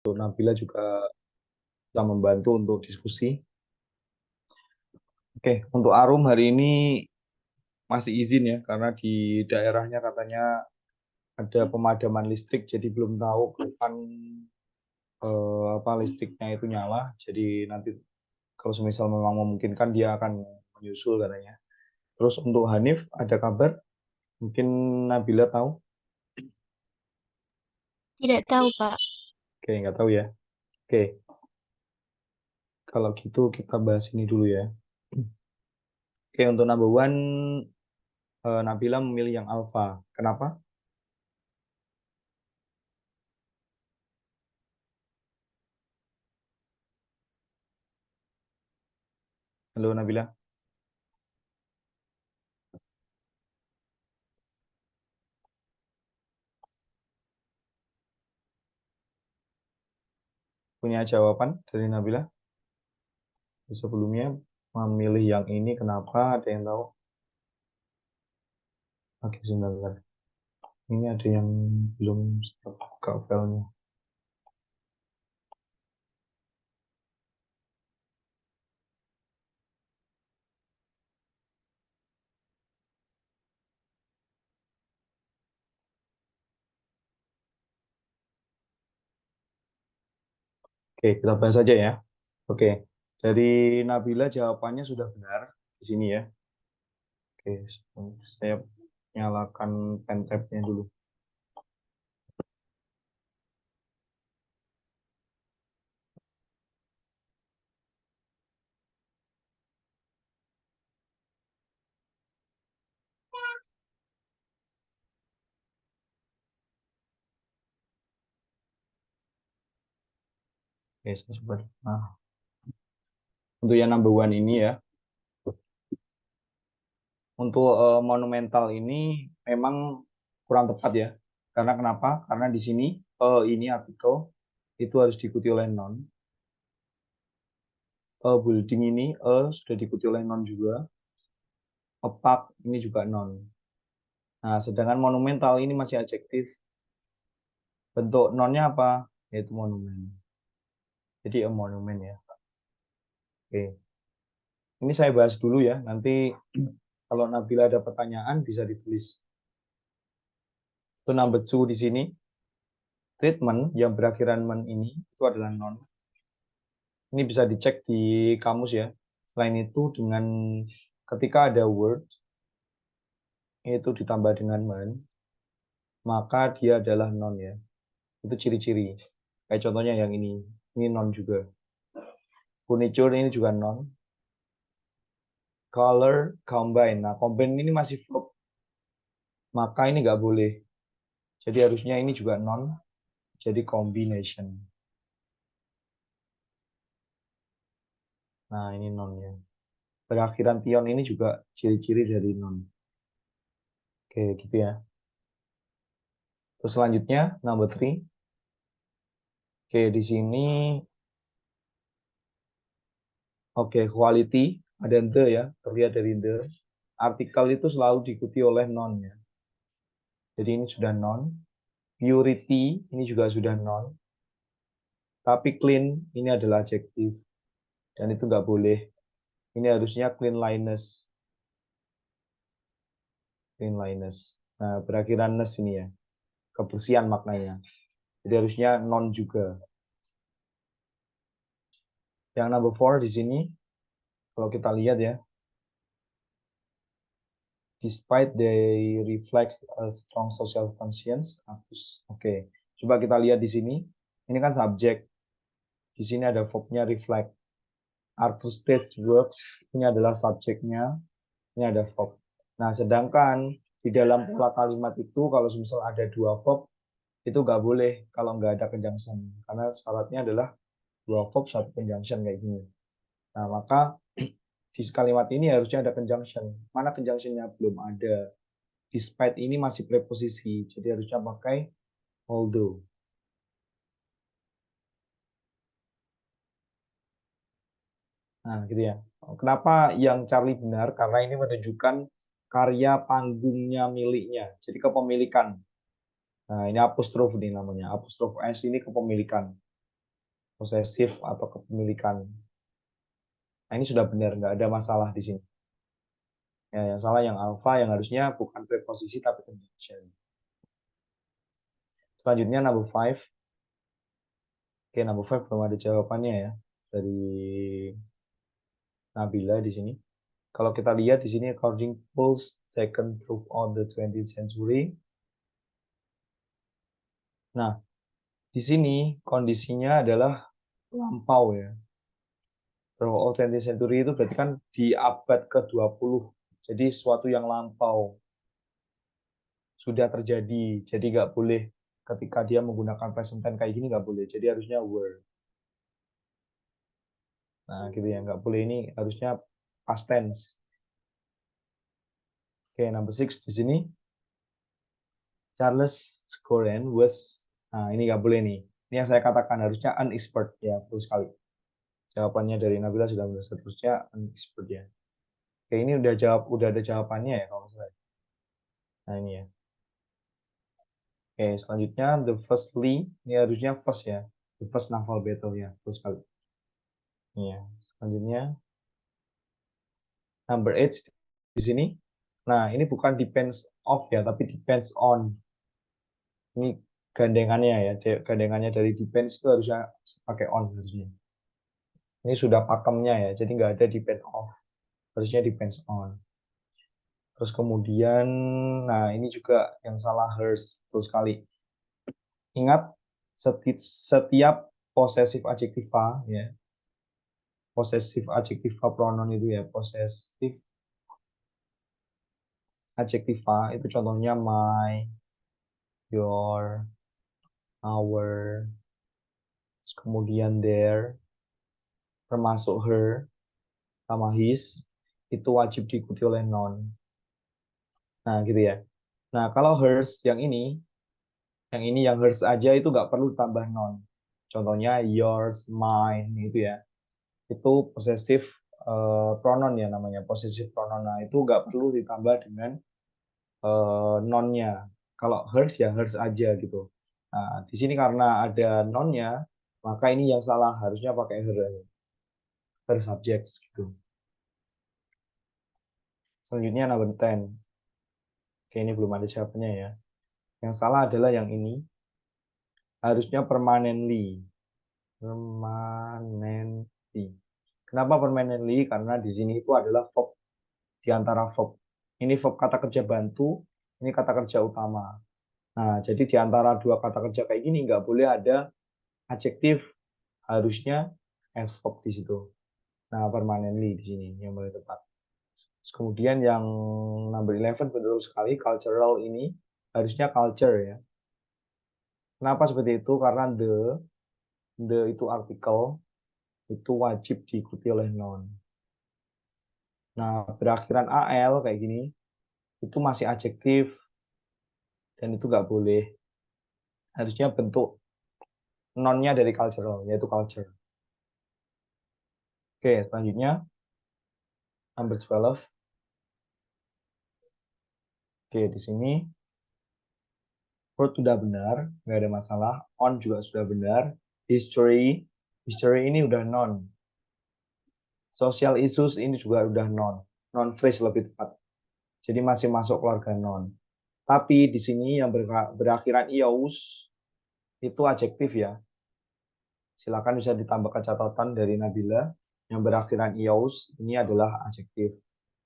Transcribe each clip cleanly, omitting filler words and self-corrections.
Nabila juga bisa membantu untuk diskusi. Oke, untuk Arum hari ini masih izin ya, karena di daerahnya katanya ada pemadaman listrik, jadi belum tahu kapan apa listriknya itu nyala. Jadi nanti kalau semisal memang memungkinkan dia akan menyusul katanya. Terus untuk Hanif ada kabar? Mungkin Nabila tahu? Tidak tahu, Pak. Oke, nggak tahu ya. Oke, kalau gitu kita bahas ini dulu ya. Oke, untuk number one, Nabila memilih yang alpha. Kenapa? Halo Nabila, punya jawaban dari Nabila? Sebelumnya memilih yang ini kenapa? Ada yang tahu? Oke, sebentar. Ini ada yang belum buka filenya. Oke, kita bahas aja ya. Oke, dari Nabila jawabannya sudah benar di sini ya. Oke, saya nyalakan pen tab-nya dulu. Oke, saya coba. Nah, untuk yang number one ini ya, untuk monumental ini memang kurang tepat ya. Karena kenapa? Karena di sini ini artikel itu harus diikuti oleh non. Building ini sudah diikuti oleh non juga. Park ini juga non. Nah, sedangkan monumental ini masih adjektif. Bentuk nonnya apa? Yaitu monumen. Jadi a monumen ya. Oke. Ini saya bahas dulu ya. Nanti kalau Nabila ada pertanyaan bisa ditulis. Itu number two di sini. Treatment yang berakhiran men ini itu adalah non. Ini bisa dicek di kamus ya. Selain itu dengan ketika ada word itu ditambah dengan men, maka dia adalah non ya. Itu ciri-ciri. Kayak contohnya yang ini. Ini non juga. Furniture ini juga non. Color combine. Nah, combine ini masih verb. Maka ini nggak boleh. Jadi harusnya ini juga non. Jadi combination. Nah, ini non ya. Perakhiran tion ini juga ciri-ciri dari non. Oke, gitu ya. Terus selanjutnya, number three. Oke, di sini, oke, quality. Ada the ya, terlihat dari the. Artikel itu selalu diikuti oleh non ya. Jadi ini sudah non. Purity, ini juga sudah non. Tapi clean, ini adalah adjektif. Dan itu nggak boleh. Ini harusnya cleanliness. Cleanliness. Nah, berakhiran ness ini ya. Kebersihan maknanya. Jadi harusnya non juga. Yang number four di sini, kalau kita lihat ya, despite they reflect a strong social conscience. Oke, coba kita lihat di sini. Ini kan subjek. Di sini ada verbnya reflect. Arthur Stage Works, ini adalah subjeknya. Ini ada verb. Nah, sedangkan di dalam pola kalimat itu, kalau misal ada dua verb, itu nggak boleh kalau nggak ada conjunction. Karena syaratnya adalah dua verb, satu conjunction kayak gini. Nah, maka di kalimat ini harusnya ada conjunction. Mana conjunctionnya belum ada. Despite ini masih preposisi, jadi harusnya pakai although. Nah, gitu ya. Kenapa yang Charlie benar? Karena ini menunjukkan karya panggungnya miliknya. Jadi kepemilikan. Nah, ini apostrof nih namanya. Apostrof S ini kepemilikan. posesif atau kepemilikan. Nah, ini sudah benar, nggak ada masalah di sini. Ya, yang salah yang alpha, yang harusnya bukan preposisi tapi conjunction. Selanjutnya number 5. Oke, number 5 belum ada jawabannya ya dari Nabila di sini. Kalau kita lihat di sini according Pulse second proof on the 20th century. Nah, di sini kondisinya adalah lampau ya. Proof of 20th century itu berarti kan di abad ke-20. Jadi sesuatu yang lampau sudah terjadi. Jadi nggak boleh ketika dia menggunakan present tense kayak gini nggak boleh. Jadi harusnya were. Nah, gitu ya. Nggak boleh ini harusnya past tense. Oke, number 6 di sini. Charles Goren was. Nah, ini nggak boleh nih. Ini yang saya katakan harusnya unexpert ya, betul sekali. Jawabannya dari Nabila sudah benar, seterusnya unexpert ya. Oke, ini udah ada jawabannya ya kalau saya. Nah, ini ya. Oke, selanjutnya the firstly, ini harusnya first ya. The first naval battle ya, betul sekali. Iya, selanjutnya number 8 di sini. Nah, ini bukan depends off ya, tapi depends on. Ini gandengannya ya, gandengannya dari depends itu harusnya pakai on harusnya. Ini sudah pakemnya ya, jadi nggak ada depend off. Harusnya depends on. Terus kemudian, nah ini juga yang salah hers, betul sekali. Ingat, setiap possessive adjektiva ya, possessive adjektiva pronoun itu ya, possessive adjektiva itu contohnya my, your, our, kemudian their, termasuk her, sama his, itu wajib diikuti oleh non. Nah, gitu ya. Nah, kalau hers yang hers aja itu nggak perlu tambah non. Contohnya yours, mine, gitu ya. Itu possessive pronoun ya namanya, possessive pronoun. Nah, itu nggak perlu ditambah dengan nonnya. Kalau hers ya hers aja gitu. Nah, di sini karena ada nonnya, maka ini yang salah, harusnya pakai her subjects gitu. Selanjutnya number 10. Oke, ini belum ada jawabannya ya. Yang salah adalah yang ini. Harusnya permanently. Permanently. Kenapa permanently? Karena di sini itu adalah verb di antara verb. Ini verb kata kerja bantu, ini kata kerja utama. Nah, jadi di antara dua kata kerja kayak gini nggak boleh ada adjektif, harusnya as verb di situ. Nah, permanently di sini yang paling tepat. Terus kemudian yang number 11 betul sekali, cultural ini harusnya culture ya. Kenapa seperti itu? Karena the itu artikel, itu wajib diikuti oleh noun. Nah, berakhiran AL kayak gini, itu masih adjektif, dan itu nggak boleh. Harusnya bentuk nonnya dari cultural, yaitu culture. Oke, selanjutnya, number 12. Oke, di sini word sudah benar, nggak ada masalah. On juga sudah benar. History ini udah non. Social issues ini juga udah non. Non phrase lebih tepat. Jadi masih masuk keluarga non. Tapi di sini yang berakhiran ious itu adjektif ya. Silakan bisa ditambahkan catatan dari Nabila. Yang berakhiran ious ini adalah adjektif.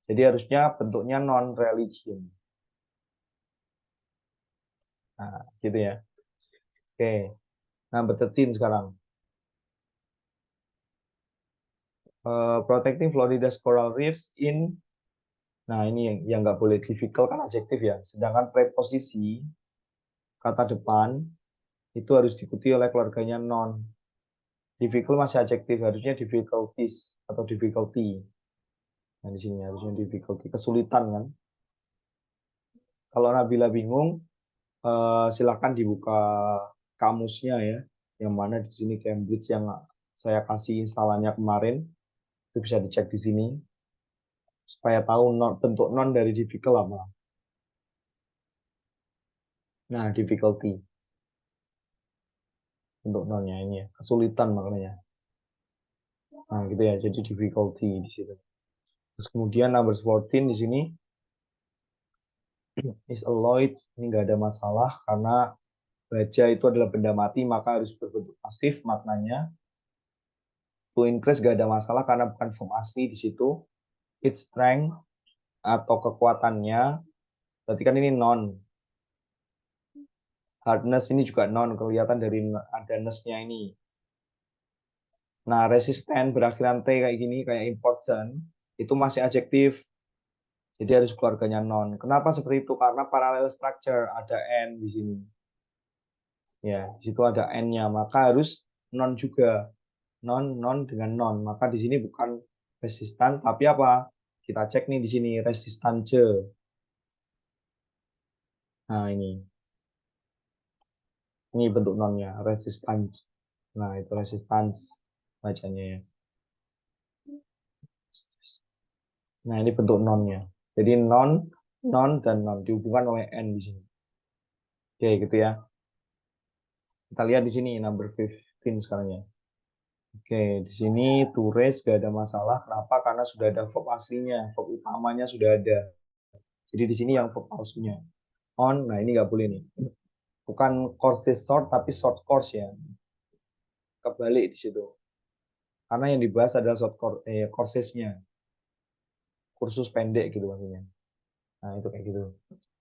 Jadi harusnya bentuknya non religion. Nah, gitu ya. Oke. Nah, betetin sekarang. Protecting Florida's coral reefs in. Nah, ini yang nggak boleh difficult kan adjektif ya. Sedangkan preposisi kata depan itu harus diikuti oleh keluarganya non. Difficult masih adjektif, harusnya difficulties atau difficulty. Nah, di sini harusnya difficulty, kesulitan kan. Kalau Nabila bingung, silakan dibuka kamusnya ya. Yang mana di sini Cambridge yang saya kasih instalannya kemarin. Itu bisa dicek di sini supaya tahu bentuk non dari difficult apa. Nah, difficulty. bentuk nonnya ini ya, kesulitan maknanya. Nah, gitu ya. Jadi difficulty di situ. Terus kemudian number 14 di sini is allowed, ini nggak ada masalah karena baja itu adalah benda mati maka harus berbentuk pasif maknanya. To increase gak ada masalah karena bukan verb asli di situ. Its strength atau kekuatannya, berarti kan ini non. Hardness ini juga non, kelihatan dari ada ness-nya ini. Nah, resisten berakhiran T kayak gini, kayak important, itu masih adjektif. Jadi harus keluarganya non. Kenapa seperti itu? Karena parallel structure, ada N di sini. Ya, di situ ada N-nya, maka harus non juga. Non, non dengan non. Maka di sini bukan resistan, tapi apa? Kita cek nih di sini, resistance. Nah, ini bentuk nonnya, resistance. Nah, itu resistance bacanya ya. Nah, ini bentuk nonnya. Jadi non, non, dan non dihubungkan oleh n di sini. Oke, gitu ya. Kita lihat di sini number 15 sekarang ya. Oke, di sini to raise gak ada masalah. Kenapa? Karena sudah ada verb aslinya, verb utamanya sudah ada. Jadi di sini yang verb palsunya. On, nah ini nggak boleh nih. Bukan courses short, tapi short course ya. Kebalik di situ. Karena yang dibahas adalah short course, coursesnya. Kursus pendek gitu maksudnya. Nah, itu kayak gitu.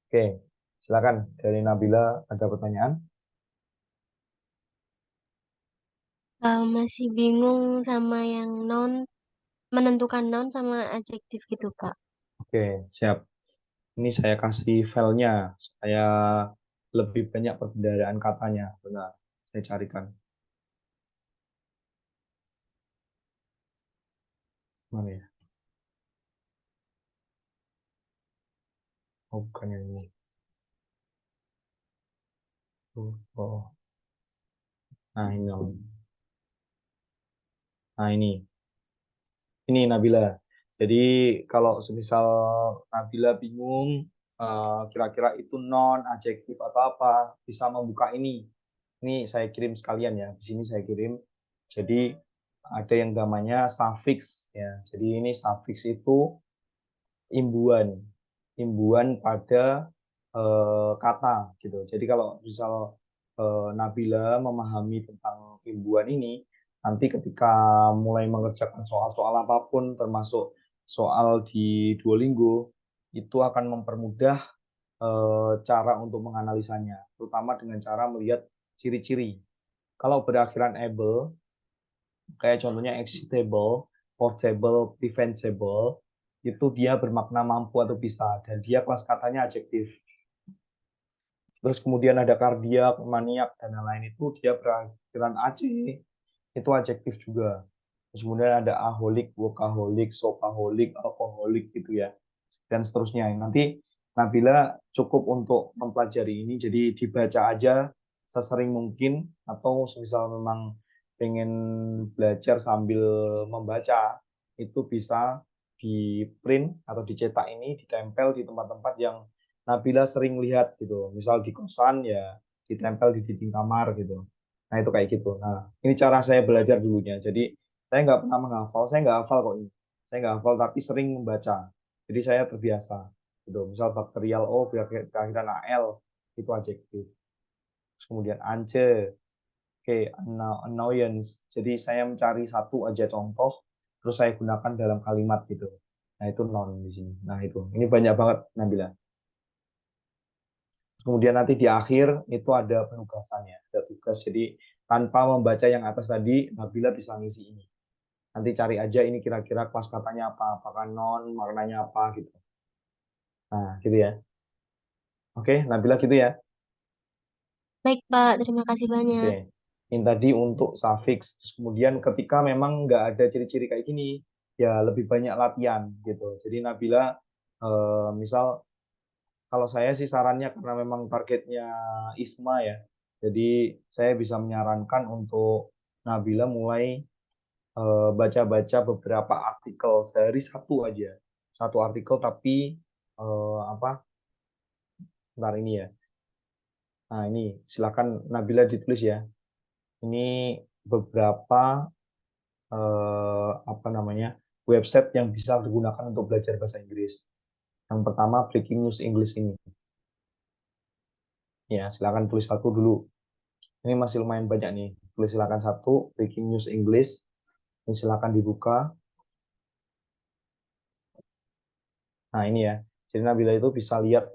Oke, silakan dari Nabila ada pertanyaan? Masih bingung sama yang menentukan noun sama adjektif gitu, Pak. Oke, siap. Ini saya kasih filenya. Saya lebih banyak perbedaan katanya. Benar, saya carikan. Mana ya? Oh, bukan yang ini. Oh. Nah, ini. Nah, ini. Ini Nabila. Jadi kalau semisal Nabila bingung kira-kira itu non, adjektif atau apa, bisa membuka ini. Ini saya kirim sekalian ya. Di sini saya kirim. Jadi ada yang namanya suffix ya. Jadi ini suffix itu imbuhan, imbuhan pada kata gitu. Jadi kalau misal Nabila memahami tentang imbuhan ini, nanti ketika mulai mengerjakan soal-soal apapun, termasuk soal di Duolingo, itu akan mempermudah cara untuk menganalisanya, terutama dengan cara melihat ciri-ciri. Kalau berakhiran able, kayak contohnya excitable, portable, preventable, itu dia bermakna mampu atau bisa, dan dia kelas katanya adjektif. Terus kemudian ada kardiak, maniak, dan lain-lain itu dia berakhiran AC, itu adjektif juga. Terus kemudian ada aholic, workaholic, shopaholic, alkoholik gitu ya, dan seterusnya. Nanti Nabila cukup untuk mempelajari ini, jadi dibaca aja sesering mungkin, atau misal memang pengen belajar sambil membaca, itu bisa di print atau dicetak ini, ditempel di tempat-tempat yang Nabila sering lihat gitu. Misal di kosan ya ditempel di dinding kamar gitu. Nah itu kayak gitu. Nah ini cara saya belajar dulunya. Jadi saya nggak pernah menghafal, saya nggak hafal kok ini. Saya nggak hafal tapi sering membaca. Jadi saya terbiasa. Gitu. Misal bakterial O berakhiran AL itu adjektif. Terus kemudian ance, oke, annoyance. Jadi saya mencari satu aja contoh, terus saya gunakan dalam kalimat gitu. Nah itu non di sini. Nah itu, ini banyak banget Nabila. Kemudian nanti di akhir itu ada penugasannya, ada tugas. Jadi tanpa membaca yang atas tadi, Nabila bisa ngisi ini. Nanti cari aja ini kira-kira kelas katanya apa, apakah non, maknanya apa gitu. Nah, gitu ya. Oke, Nabila gitu ya. Baik, Pak. Terima kasih banyak. Oke. Ini tadi untuk suffix. Terus kemudian ketika memang nggak ada ciri-ciri kayak gini, ya lebih banyak latihan gitu. Jadi Nabila, misal kalau saya sih sarannya karena memang targetnya ISMA ya, jadi saya bisa menyarankan untuk Nabila mulai baca-baca beberapa artikel sehari satu aja, satu artikel tapi apa? Ntar ini ya. Nah ini silakan Nabila ditulis ya. Ini beberapa apa namanya website yang bisa digunakan untuk belajar bahasa Inggris. Yang pertama Breaking News English ini. Ya, silakan tulis satu dulu. Ini masih lumayan banyak nih. Tulis silakan satu Breaking News English. Ini silakan dibuka. Nah, ini ya. Jadi Nabila itu bisa lihat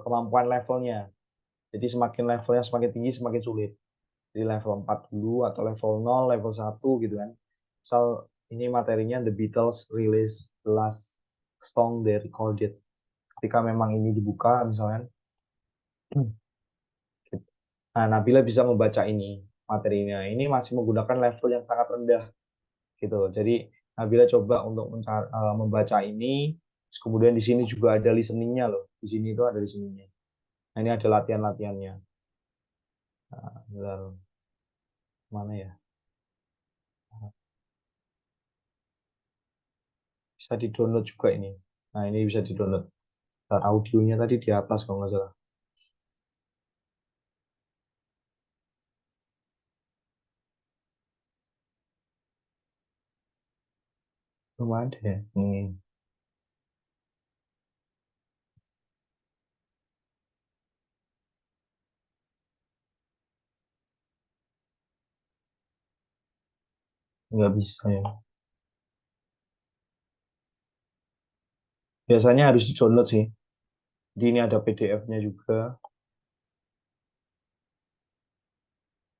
kemampuan levelnya. Jadi semakin levelnya semakin tinggi, semakin sulit. Jadi level 4 dulu atau level 0, level 1 gitu kan. Misal ini materinya The Beatles release the last song they recorded. Ketika memang ini dibuka misalnya, nah Nabila bisa membaca ini materinya. Ini masih menggunakan level yang sangat rendah gitu. Jadi Nabila coba untuk membaca ini. Terus kemudian di sini juga ada listeningnya loh. Di sini itu ada listeningnya. Nah, ini ada latihan-latihannya. Nah, mana ya? Bisa di-download juga ini. Nah, ini bisa di-download. Dan audionya tadi di atas kalau nggak salah. Belum ada ya. Nggak bisa ya. Biasanya harus di-download sih. Jadi ini ada PDF-nya juga.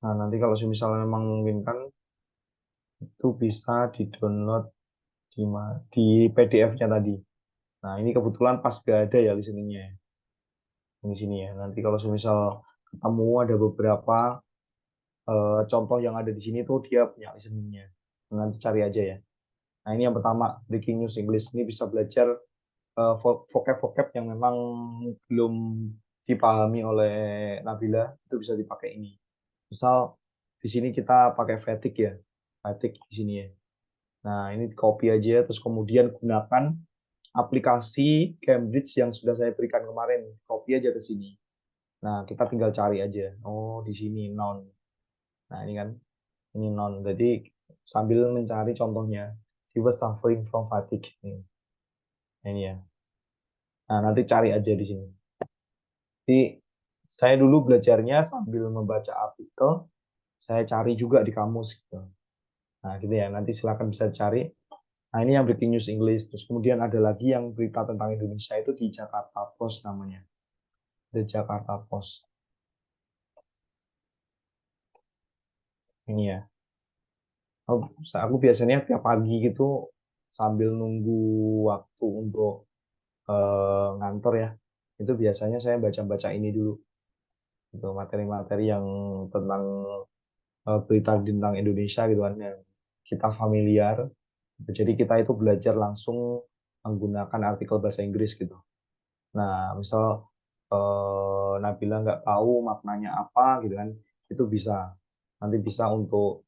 Nah, nanti kalau misalnya memang memungkinkan, itu bisa di-download di PDF-nya tadi. Nah, ini kebetulan pas gak ada ya listeningnya ya. Di sini ya. Nanti kalau misal ketemu ada beberapa contoh yang ada di sini tuh dia punya listeningnya. Nanti cari aja ya. Nah, ini yang pertama, Breaking News English. Ini bisa belajar vocab-vocab yang memang belum dipahami oleh Nabila, itu bisa dipakai ini. Misal di sini kita pakai fatigue ya, fatigue di sini ya. Nah, ini copy aja, terus kemudian gunakan aplikasi Cambridge yang sudah saya berikan kemarin. Copy aja ke sini. Nah, kita tinggal cari aja. Oh, di sini noun. Nah, ini kan, ini noun. Jadi sambil mencari contohnya. She was suffering from fatigue. Nah, ini ya. Nah, nanti cari aja di sini. Jadi saya dulu belajarnya sambil membaca artikel, saya cari juga di kamus gitu. Nah, gitu ya. Nanti silakan bisa cari. Nah, ini yang breaking news English. Terus kemudian ada lagi yang berita tentang Indonesia itu di Jakarta Post namanya. The Jakarta Post. Ini ya. Aku biasanya tiap pagi gitu sambil nunggu waktu untuk ngantor ya. Itu biasanya saya baca-baca ini dulu. Itu materi-materi yang tentang berita tentang Indonesia gitu kan yang kita familiar. Jadi kita itu belajar langsung menggunakan artikel bahasa Inggris gitu. Nah, misal Nabila nggak tahu maknanya apa gitu kan, itu bisa nanti bisa untuk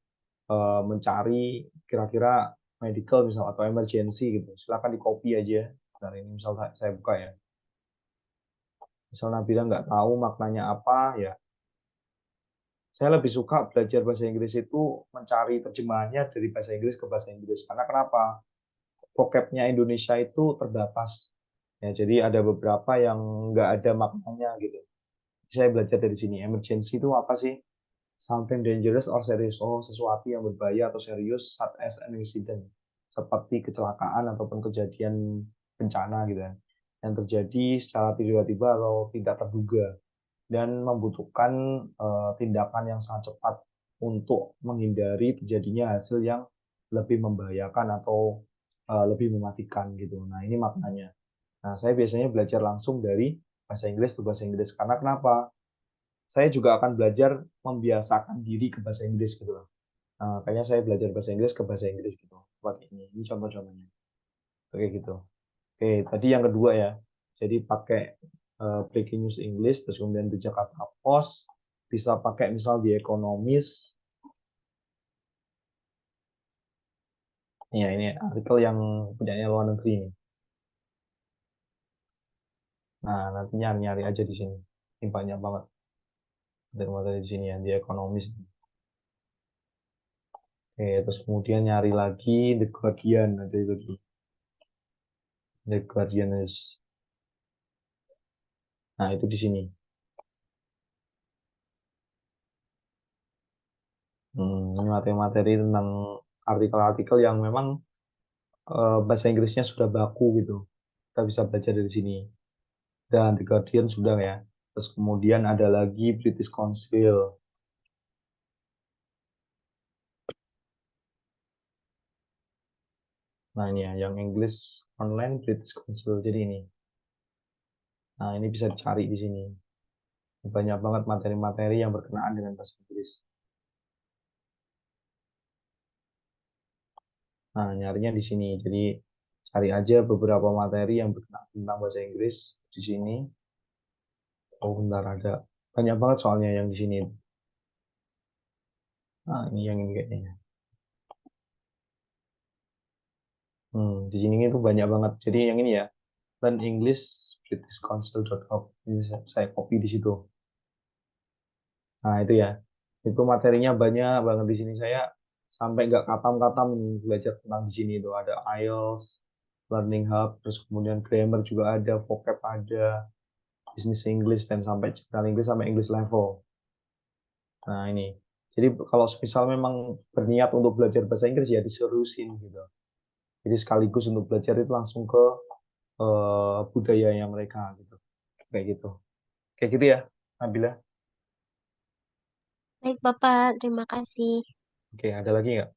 mencari kira-kira medical misal atau emergency gitu. Silakan di copy aja. Nah, ini misal saya buka ya. Misal Nabila nggak tahu maknanya apa ya, saya lebih suka belajar bahasa Inggris itu mencari terjemahannya dari bahasa Inggris ke bahasa Inggris. Karena kenapa? Vocabnya Indonesia itu terbatas. Ya, jadi ada beberapa yang nggak ada maknanya gitu. Saya belajar dari sini. Emergency itu apa sih? Something dangerous or serious. Oh, sesuatu yang berbahaya atau serius, such as an accident. Seperti kecelakaan ataupun kejadian bencana gitu kan. Yang terjadi secara tiba-tiba atau tidak terduga. Dan membutuhkan tindakan yang sangat cepat untuk menghindari terjadinya hasil yang lebih membahayakan atau lebih mematikan gitu. Nah, ini maknanya. Nah, saya biasanya belajar langsung dari bahasa Inggris ke bahasa Inggris. Karena kenapa? Saya juga akan belajar membiasakan diri ke bahasa Inggris gitu loh. Nah, makanya saya belajar bahasa Inggris ke bahasa Inggris gitu. Seperti ini. Ini contoh-contohnya. Oke gitu. Oke, tadi yang kedua ya. Jadi pakai Breaking News English, terus kemudian di Jakarta Post, bisa pakai misal di Economist. Ya, ini artikel yang punyanya luar negeri ini. Nah, nanti nyari-nyari aja di sini. Ini banyak banget materi-materi di sini ya, di Economist. Oke, terus kemudian nyari lagi The Guardian, ada itu lagi. The Guardian is, nah itu di sini. Ini materi-materi tentang artikel-artikel yang memang bahasa Inggrisnya sudah baku gitu. Kita bisa belajar dari sini. Dan The Guardian sudah ya. Terus kemudian ada lagi British Council. Nah ini ya, yang English online British Council. Jadi ini. Nah ini bisa dicari di sini. Banyak banget materi-materi yang berkenaan dengan bahasa Inggris. Nah nyarinya di sini. Jadi cari aja beberapa materi yang berkenaan tentang bahasa Inggris di sini. Oh bentar ada. Banyak banget soalnya yang di sini. Nah ini yang ini kayaknya. Di sini itu banyak banget. Jadi yang ini ya, Learn English britishcouncil.org. Ini saya copy di situ. Nah, itu ya. Itu materinya banyak banget di sini. Saya sampai nggak katam-katam ini belajar tentang di sini itu. Ada IELTS, Learning Hub, terus kemudian grammar juga ada, vocab ada, business English, dan sampai general English sampai English level. Nah, ini. Jadi kalau misal memang berniat untuk belajar bahasa Inggris ya diserusin gitu. Jadi sekaligus untuk belajar itu langsung ke budayanya mereka gitu. Kayak gitu. Kayak gitu ya, Nabila. Baik, Bapak. Terima kasih. Oke, ada lagi nggak?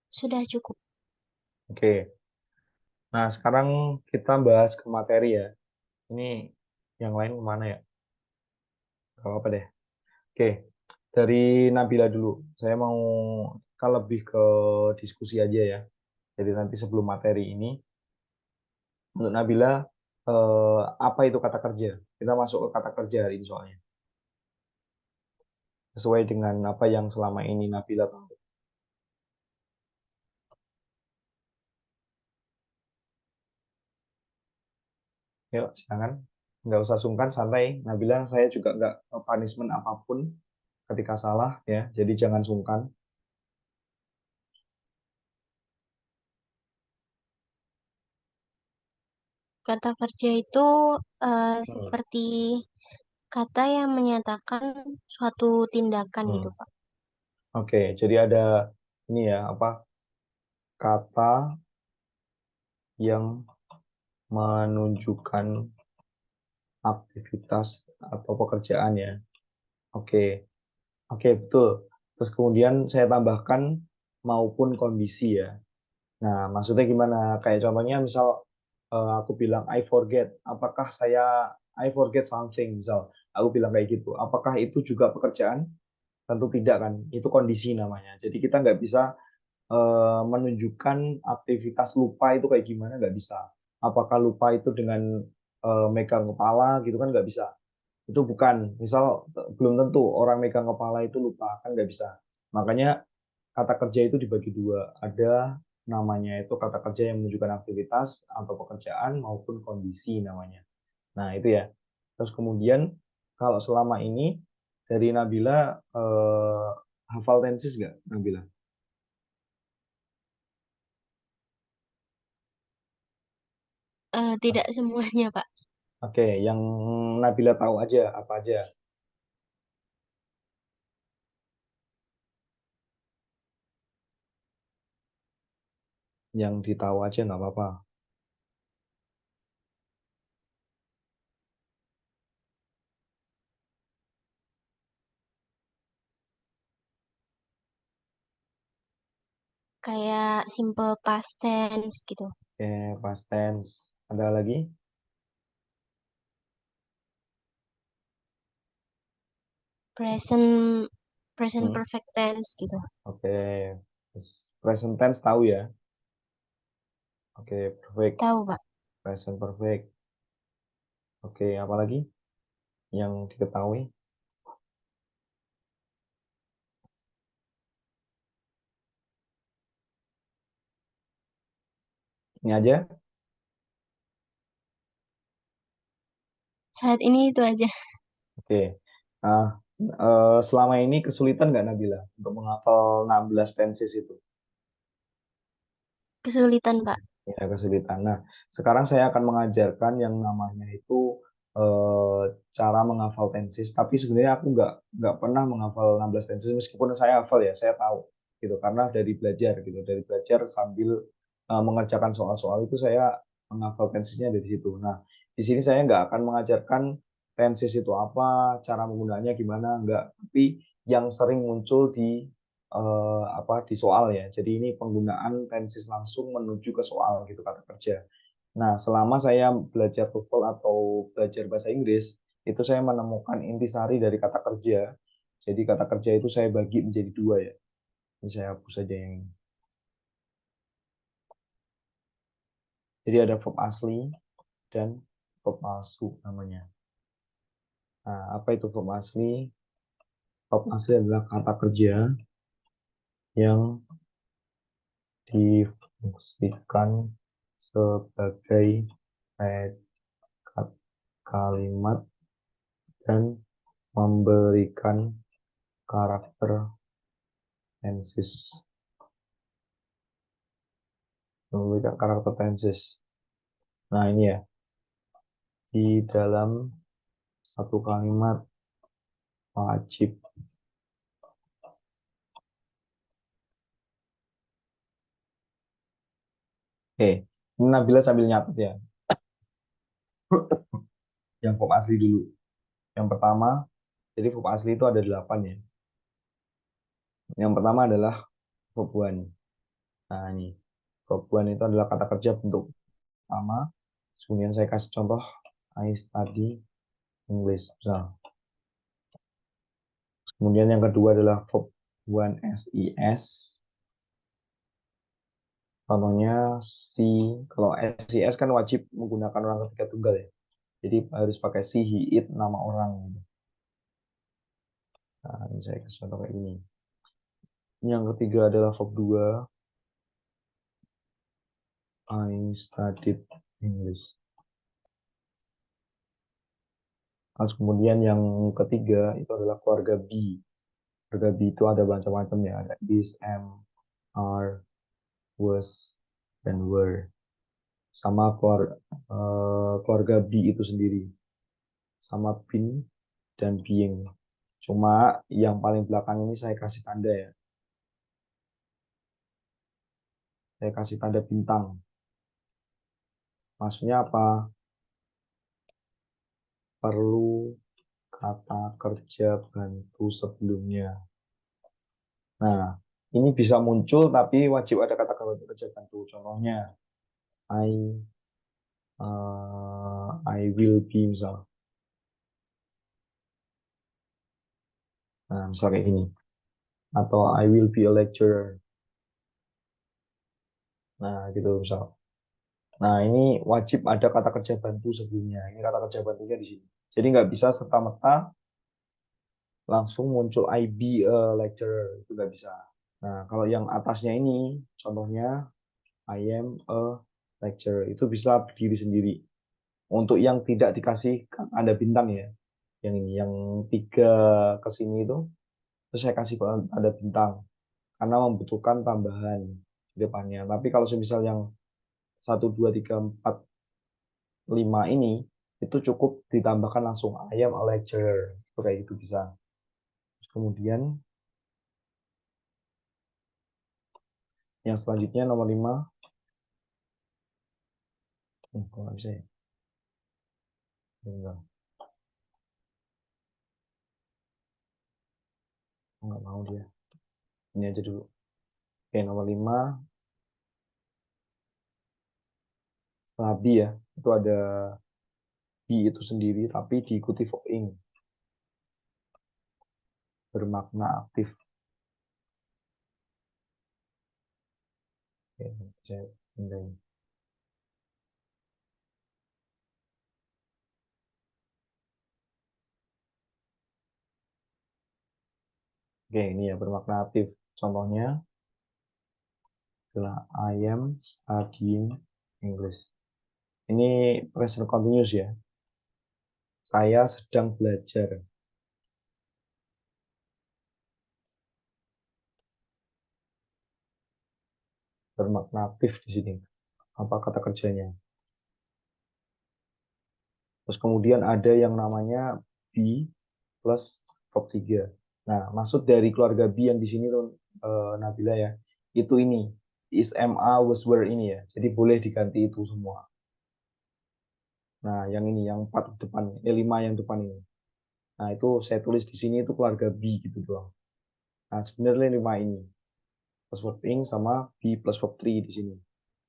Sudah cukup. Oke. Nah, sekarang kita bahas ke materi ya. Ini yang lain kemana ya? Gak apa-apa deh. Oke, dari Nabila dulu. Saya mau kita lebih ke diskusi aja ya. Jadi nanti sebelum materi ini, menurut Nabila, apa itu kata kerja? Kita masuk ke kata kerja hari ini soalnya. Sesuai dengan apa yang selama ini Nabila tahu. Yuk, silakan. Nggak usah sungkan, santai. Nabila, saya juga nggak punishment apapun ketika salah ya. Jadi jangan sungkan. Kata kerja itu Hmm. seperti kata yang menyatakan suatu tindakan gitu, Hmm. Pak. Oke, jadi ada ini ya, apa kata yang menunjukkan aktivitas atau pekerjaan ya. Oke, oke betul. Terus kemudian saya tambahkan maupun kondisi ya. Nah, maksudnya gimana? Kayak contohnya misal aku bilang I forget, apakah I forget something misal. Aku bilang kayak gitu. Apakah itu juga pekerjaan? Tentu tidak kan. Itu kondisi namanya. Jadi kita nggak bisa menunjukkan aktivitas lupa itu kayak gimana nggak bisa. Apakah lupa itu dengan megang kepala gitu kan nggak bisa. Itu bukan. Misal belum tentu orang megang kepala itu lupa kan nggak bisa. Makanya kata kerja itu dibagi dua. Ada namanya itu kata kerja yang menunjukkan aktivitas atau pekerjaan maupun kondisi namanya. Nah itu ya. Terus kemudian kalau selama ini dari Nabila hafal tenses nggak Nabila? Tidak semuanya, Pak. Oke, yang Nabila tahu aja apa aja. Yang ditahu aja nggak apa-apa. Kayak simple past tense gitu. Oke, past tense. Ada lagi? Present present Hmm? perfect tense gitu. Oke. Terus present tense tahu ya? Oke, perfect. Tahu, Pak. Present perfect. Oke, apa lagi yang diketahui? Ini aja. Saat ini itu aja. Oke. Nah, selama ini kesulitan nggak Nabila untuk menghafal 16 tenses itu? Kesulitan, Pak. Ya, kesulitan. Nah, sekarang saya akan mengajarkan yang namanya itu eh, cara menghafal tenses. Tapi sebenarnya aku nggak pernah menghafal 16 tenses meskipun saya hafal ya, saya tahu gitu karena dari belajar gitu, dari belajar sambil mengerjakan soal-soal itu saya menghafal tensesnya dari situ. Nah, di sini saya nggak akan mengajarkan tenses itu apa, cara menggunakannya gimana, nggak. Tapi yang sering muncul apa di soal ya. Jadi ini penggunaan tenses langsung menuju ke soal gitu kata kerja. Nah, selama saya belajar TOEFL atau belajar bahasa Inggris, itu saya menemukan intisari dari kata kerja. Jadi kata kerja itu saya bagi menjadi dua ya. Ini saya hapus saja yang ini. Jadi ada verb asli dan verb palsu namanya. Nah, apa itu verb asli? Verb asli adalah kata kerja yang difungsikan sebagai predikat kalimat dan memberikan karakter tenses. Memberikan karakter tenses. Nah, ini ya. Di dalam satu kalimat wajib. Oke, ini Nabila sambil nyatet ya. Yang verb asli dulu. Yang pertama, jadi verb asli itu ada 8 ya. Yang pertama adalah verb one. Nah, ini. Verb one itu adalah kata kerja bentuk pertama. Kemudian saya kasih contoh, I study English. Misal. Kemudian yang kedua adalah verb one SIS. Contohnya si, kalau SIS kan wajib menggunakan orang ketiga tunggal ya. Jadi harus pakai si, he, it, nama orang. Nah, ini saya kasih contoh kayak ini. Yang ketiga adalah verb 2, I studied English. Terus kemudian yang ketiga itu adalah keluarga B. Keluarga B itu ada macam-macam ya. Ada is, am, are, was, dan were. Sama keluarga B itu sendiri. Sama been dan being. Cuma yang paling belakang ini saya kasih tanda ya. Saya kasih tanda bintang. Maksudnya apa? Perlu kata kerja bantu sebelumnya. Nah, ini bisa muncul tapi wajib ada kata kerja bantu. Contohnya, I I will be misal. Nah, misal kayak ini. Atau I will be a lecturer. Nah, gitu misal. Nah, ini wajib ada kata kerja bantu sebelumnya. Ini kata kerja bantunya di sini. Jadi nggak bisa serta-merta langsung muncul I be a lecturer. Itu nggak bisa. Nah, kalau yang atasnya ini, contohnya I am a lecturer. Itu bisa berdiri sendiri. Untuk yang tidak dikasih ada bintang ya. Yang ini, yang tiga ke sini itu, terus saya kasih ada bintang. Karena membutuhkan tambahan di depannya. Tapi kalau semisal yang satu 2 3 4 5 ini, itu cukup ditambahkan langsung I am a lecturer. Itu kayak gitu bisa. Terus kemudian yang selanjutnya nomor 5. Kok nggak bisa ya? Enggak, nggak mau dia. Ini aja dulu. Oke, nomor 5. Setelah be ya, itu ada be itu sendiri, tapi diikuti verb ing. Bermakna aktif. Oke, saya pindahin. Oke, ini ya bermakna aktif. Contohnya adalah I am studying English. Ini present continuous ya. Saya sedang belajar. bermakna aktif di sini. Apa kata kerjanya? Terus kemudian ada yang namanya be plus verb 3. Nah, maksud dari keluarga be yang di sini tuh Nabila ya, itu ini is, ma, was, were ini ya. Jadi boleh diganti itu semua. Nah, yang ini yang 4 depan, 5 yang depan ini. Nah, itu saya tulis di sini itu keluarga be gitu doang. Nah, sebenarnya 5 ini. Plus verb ing sama be plus verb 3 di sini.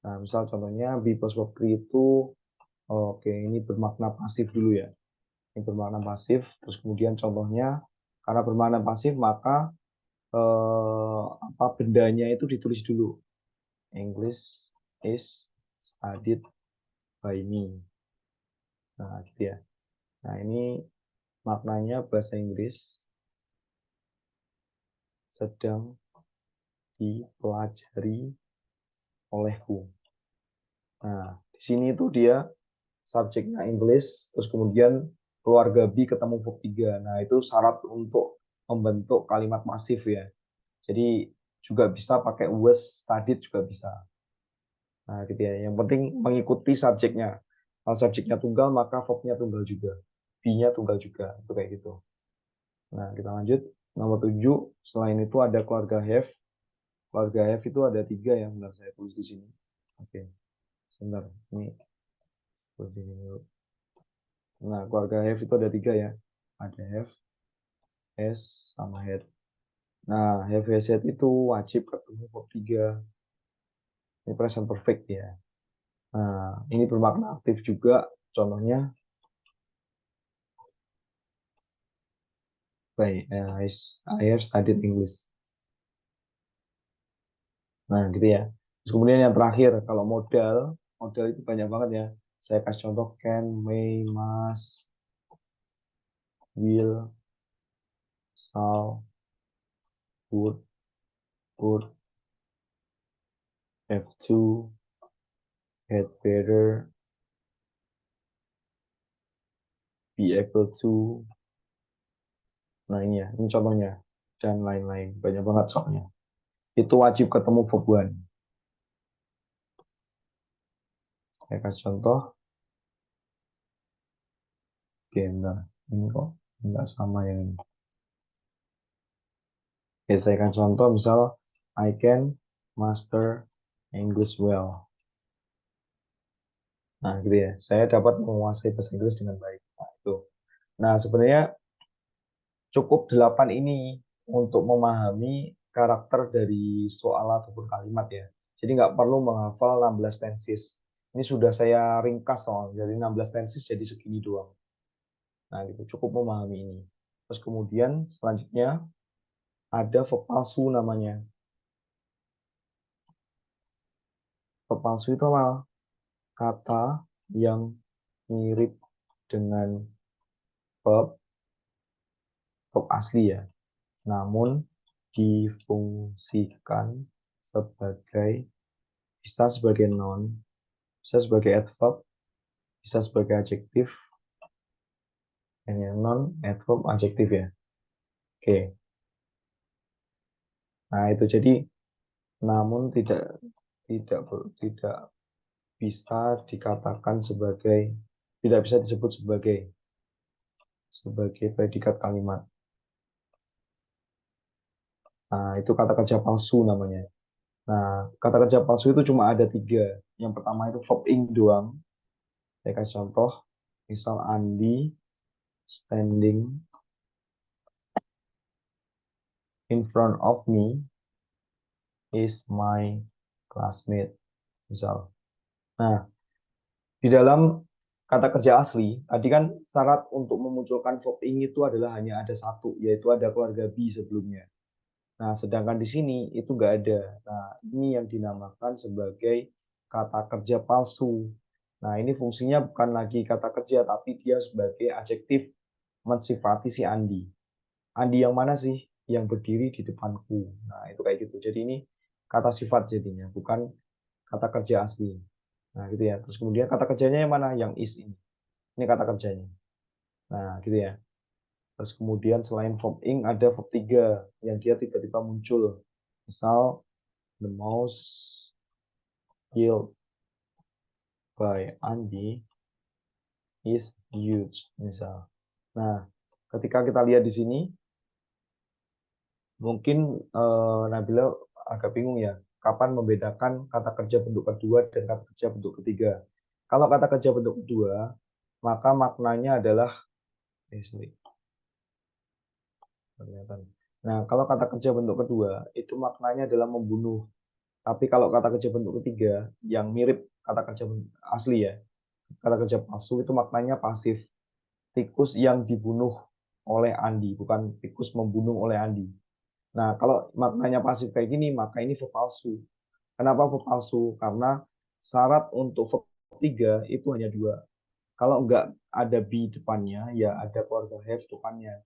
Nah, misal contohnya be plus verb 3 itu oke, ini bermakna pasif dulu ya. Ini bermakna pasif, terus kemudian contohnya karena bermakna pasif maka apa bendanya itu ditulis dulu. English is studied by me. Nah, gitu ya. Nah, ini maknanya bahasa Inggris sedang dipelajari olehku. Nah, di sini itu dia subjeknya English, terus kemudian keluarga B ketemu verb 3. Nah, itu syarat untuk membentuk kalimat masif ya. Jadi juga bisa pakai was studied juga bisa. Nah, gitu ya. Yang penting mengikuti subjeknya. Kalau subjeknya tunggal, maka verbnya tunggal juga. B-nya tunggal juga. Itu kayak gitu. Nah, kita lanjut. Nomor 7, selain itu ada keluarga have. Keluarga have itu ada 3 yang benar saya tulis di sini. Oke, sebentar. Ini tulis di sini dulu. Nah, keluarga have itu ada 3 ya. Ada have, has, sama had. Nah, have, has, had itu wajib ketemu verb 3. Ini present perfect ya. Nah, ini bermakna aktif juga. Contohnya, baik, I have studied English. Nah, gitu ya. Terus kemudian yang terakhir, kalau modal, modal itu banyak banget ya. Saya kasih contoh can, may, must, will, shall, would, have to, had better, be able to. Nah, ini ya, ini contohnya. Dan lain-lain. Banyak banget soalnya. Itu wajib ketemu verb one. Saya kasih contoh. Oke, nah. Ini kok nggak sama yang ini. Oke, saya kasih contoh. Misal, I can master English well. Nah, gitu ya. Saya dapat menguasai bahasa Inggris dengan baik. Nah, itu. Nah, sebenarnya cukup 8 ini untuk memahami karakter dari soal ataupun kalimat ya. Jadi nggak perlu menghafal 16 tenses. Ini sudah saya ringkas soal. Jadi 16 tenses jadi segini doang. Nah, gitu. Cukup memahami ini. Terus kemudian selanjutnya ada verb palsu namanya. Verb palsu itu apa? Kata yang mirip dengan verb asli ya. Namun difungsikan sebagai bisa sebagai noun, bisa sebagai adverb, bisa sebagai adjektif, yang non adverb adjektif ya. Oke. Nah, itu jadi namun tidak bisa dikatakan sebagai tidak bisa disebut sebagai predikat kalimat. Nah, itu kata kerja palsu namanya. Nah, kata kerja palsu itu cuma ada 3. Yang pertama itu verb ing doang. Saya kasih contoh, misal Andi standing in front of me is my classmate. Misal. Nah, di dalam kata kerja asli, tadi kan syarat untuk memunculkan verb ing itu adalah hanya ada satu, yaitu ada keluarga be sebelumnya. Nah, sedangkan di sini itu nggak ada. Nah, ini yang dinamakan sebagai kata kerja palsu. Nah, ini fungsinya bukan lagi kata kerja, tapi dia sebagai adjektif mensifati si Andi. Andi yang mana sih? Yang berdiri di depanku. Nah, itu kayak gitu. Jadi ini kata sifat jadinya, bukan kata kerja asli. Nah, gitu ya. Terus kemudian kata kerjanya yang mana? Yang is ini. Ini kata kerjanya. Nah, gitu ya. Terus kemudian selain verb ing ada verb 3 yang dia tiba-tiba muncul. Misal the mouse yield by Andi is huge, misal. Nah, ketika kita lihat di sini, mungkin Nabila agak bingung ya, kapan membedakan kata kerja bentuk kedua dan kata kerja bentuk ketiga. Kalau kata kerja bentuk kedua, maka maknanya adalah, sorry, kelihatan. Nah, kalau kata kerja bentuk kedua, itu maknanya adalah membunuh. Tapi kalau kata kerja bentuk ketiga, yang mirip kata kerja asli ya, kata kerja palsu itu maknanya pasif. Tikus yang dibunuh oleh Andi, bukan tikus membunuh oleh Andi. Nah, kalau maknanya pasif kayak gini, maka ini verb palsu. Kenapa verb palsu? Karena syarat untuk verb 3 itu hanya dua. Kalau nggak ada be depannya, ya ada keluarga have depannya.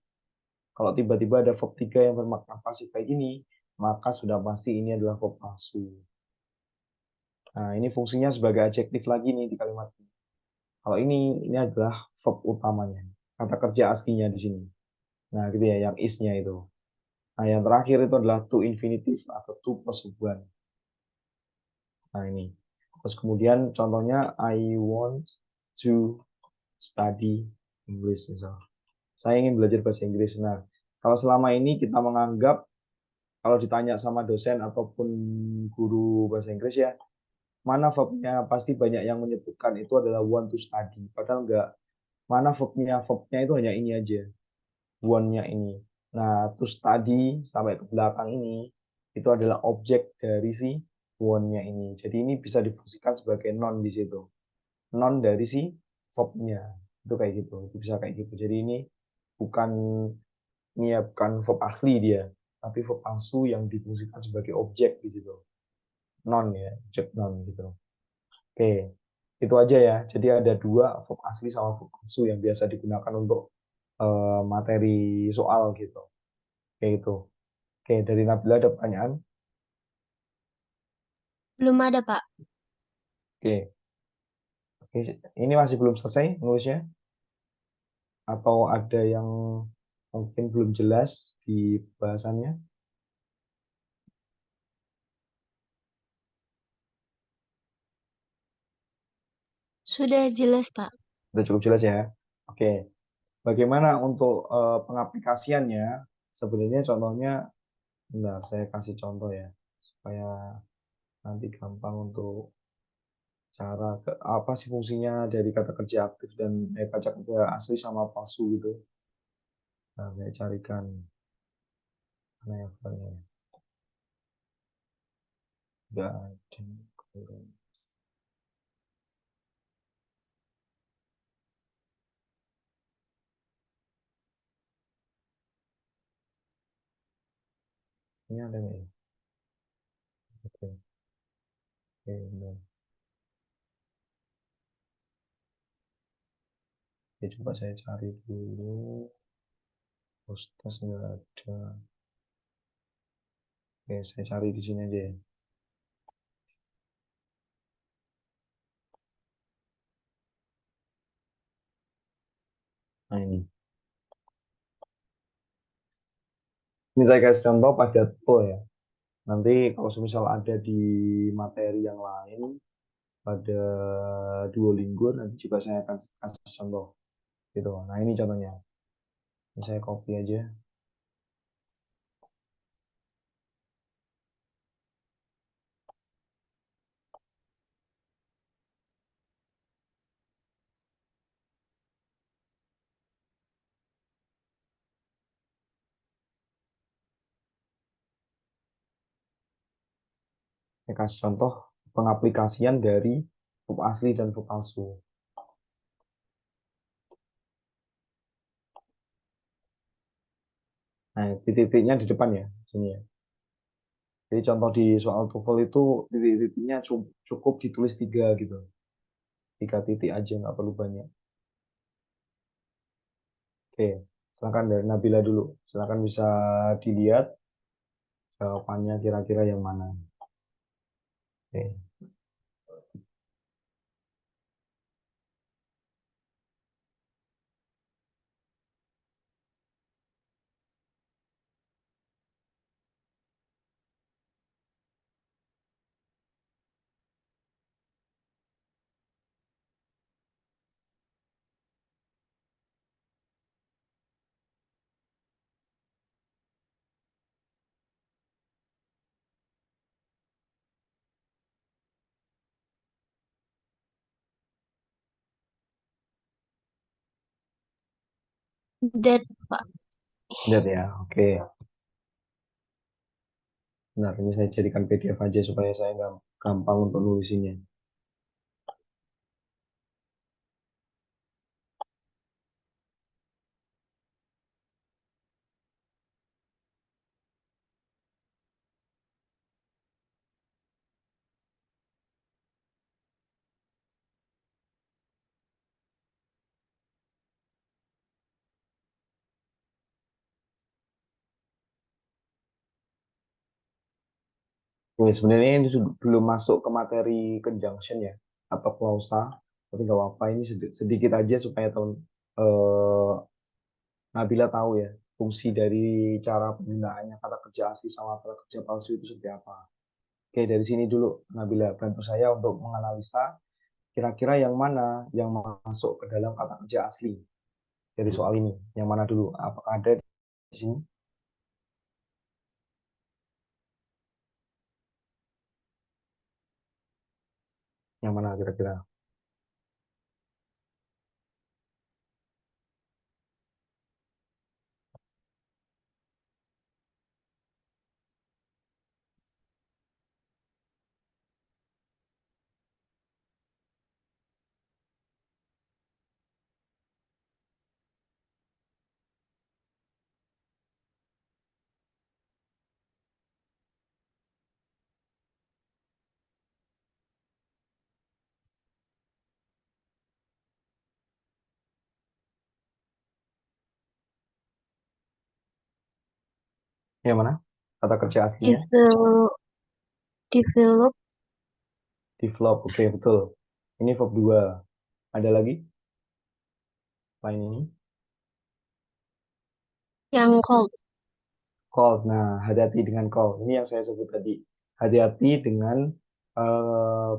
Kalau tiba-tiba ada verb 3 yang bermakna pasif kayak gini, maka sudah pasti ini adalah verb palsu. Nah, ini fungsinya sebagai adjektif lagi nih di kalimat ini. Kalau ini adalah verb utamanya. Kata kerja aslinya di sini. Nah, gitu ya, yang is-nya itu. Nah, yang terakhir itu adalah to infinitive atau to plus one. Nah, ini. Terus kemudian contohnya I want to study English misal. Saya ingin belajar bahasa Inggris. Nah, kalau selama ini kita menganggap kalau ditanya sama dosen ataupun guru bahasa Inggris ya, mana verbnya pasti banyak yang menyebutkan itu adalah want to study. Padahal enggak. Mana verbnya itu hanya ini aja. Want-nya ini. Nah, to study sampai ke belakang ini itu adalah objek dari si want-nya ini. Jadi ini bisa difungsikan sebagai noun di situ. Noun dari si verb-nya. Itu kayak gitu. Itu bisa kayak gitu. Jadi ini bukan bukan verb asli dia, tapi verb palsu yang difungsikan sebagai objek di situ. Noun ya, objek noun gitu. Oke, itu aja ya. Jadi ada dua verb asli sama verb palsu yang biasa digunakan untuk materi soal gitu. Kayak gitu. Oke, dari Nabila ada pertanyaan? Belum ada, Pak. Oke, oke. Ini masih belum selesai nulisnya? Atau ada yang mungkin belum jelas di bahasannya? Sudah jelas, Pak. Sudah cukup jelas ya? Oke, bagaimana untuk pengaplikasiannya? Sebenarnya contohnya, bentar, saya kasih contoh ya, supaya nanti gampang untuk cara apa sih fungsinya dari kata kerja aktif dan kata kerja asli sama palsu gitu. Nah, saya carikan mana ya filenya. Udah ada. Ini ada nggak ya? Oke, oke, bentar. Oke, coba saya cari dulu. Hostess nggak ada. Oke, saya cari di sini aja ya. Nah ini. Ini saya kasih contoh pada to ya. Nanti kalau misal ada di materi yang lain, pada Duolingo, nanti juga saya akan kasih contoh. Gitu. Nah ini contohnya. Ini saya copy aja. Saya kasih contoh pengaplikasian dari verb asli dan verb palsu. Nah, titik-titiknya di depan ya, sini ya. Jadi contoh di soal TOEFL itu titik-titiknya cukup ditulis tiga gitu. Tiga titik aja, nggak perlu banyak. Oke, silakan dari Nabila dulu. Silakan bisa dilihat jawabannya kira-kira yang mana. Oke. That, Pak. That ya, oke. Benar, ini saya jadikan PDF aja supaya saya gampang untuk nulisinnya. Oke, sebenarnya ini belum masuk ke materi conjunction ya, atau klausa, tapi nggak apa-apa, ini sedikit aja supaya eh, Nabila tahu ya, fungsi dari cara penggunaannya kata kerja asli sama kata kerja palsu itu seperti apa. Oke, dari sini dulu Nabila bantu saya untuk menganalisa kira-kira yang mana yang masuk ke dalam kata kerja asli dari soal ini. Yang mana dulu? Apakah ada di sini? Yang mana kira-kira? Yang mana? Kata kerja aslinya? Develop, develop Develop, oke betul. Ini verb 2. Ada lagi selain ini? yang cold. Call. Nah, hati-hati dengan call. Ini yang saya sebut tadi. Hati-hati dengan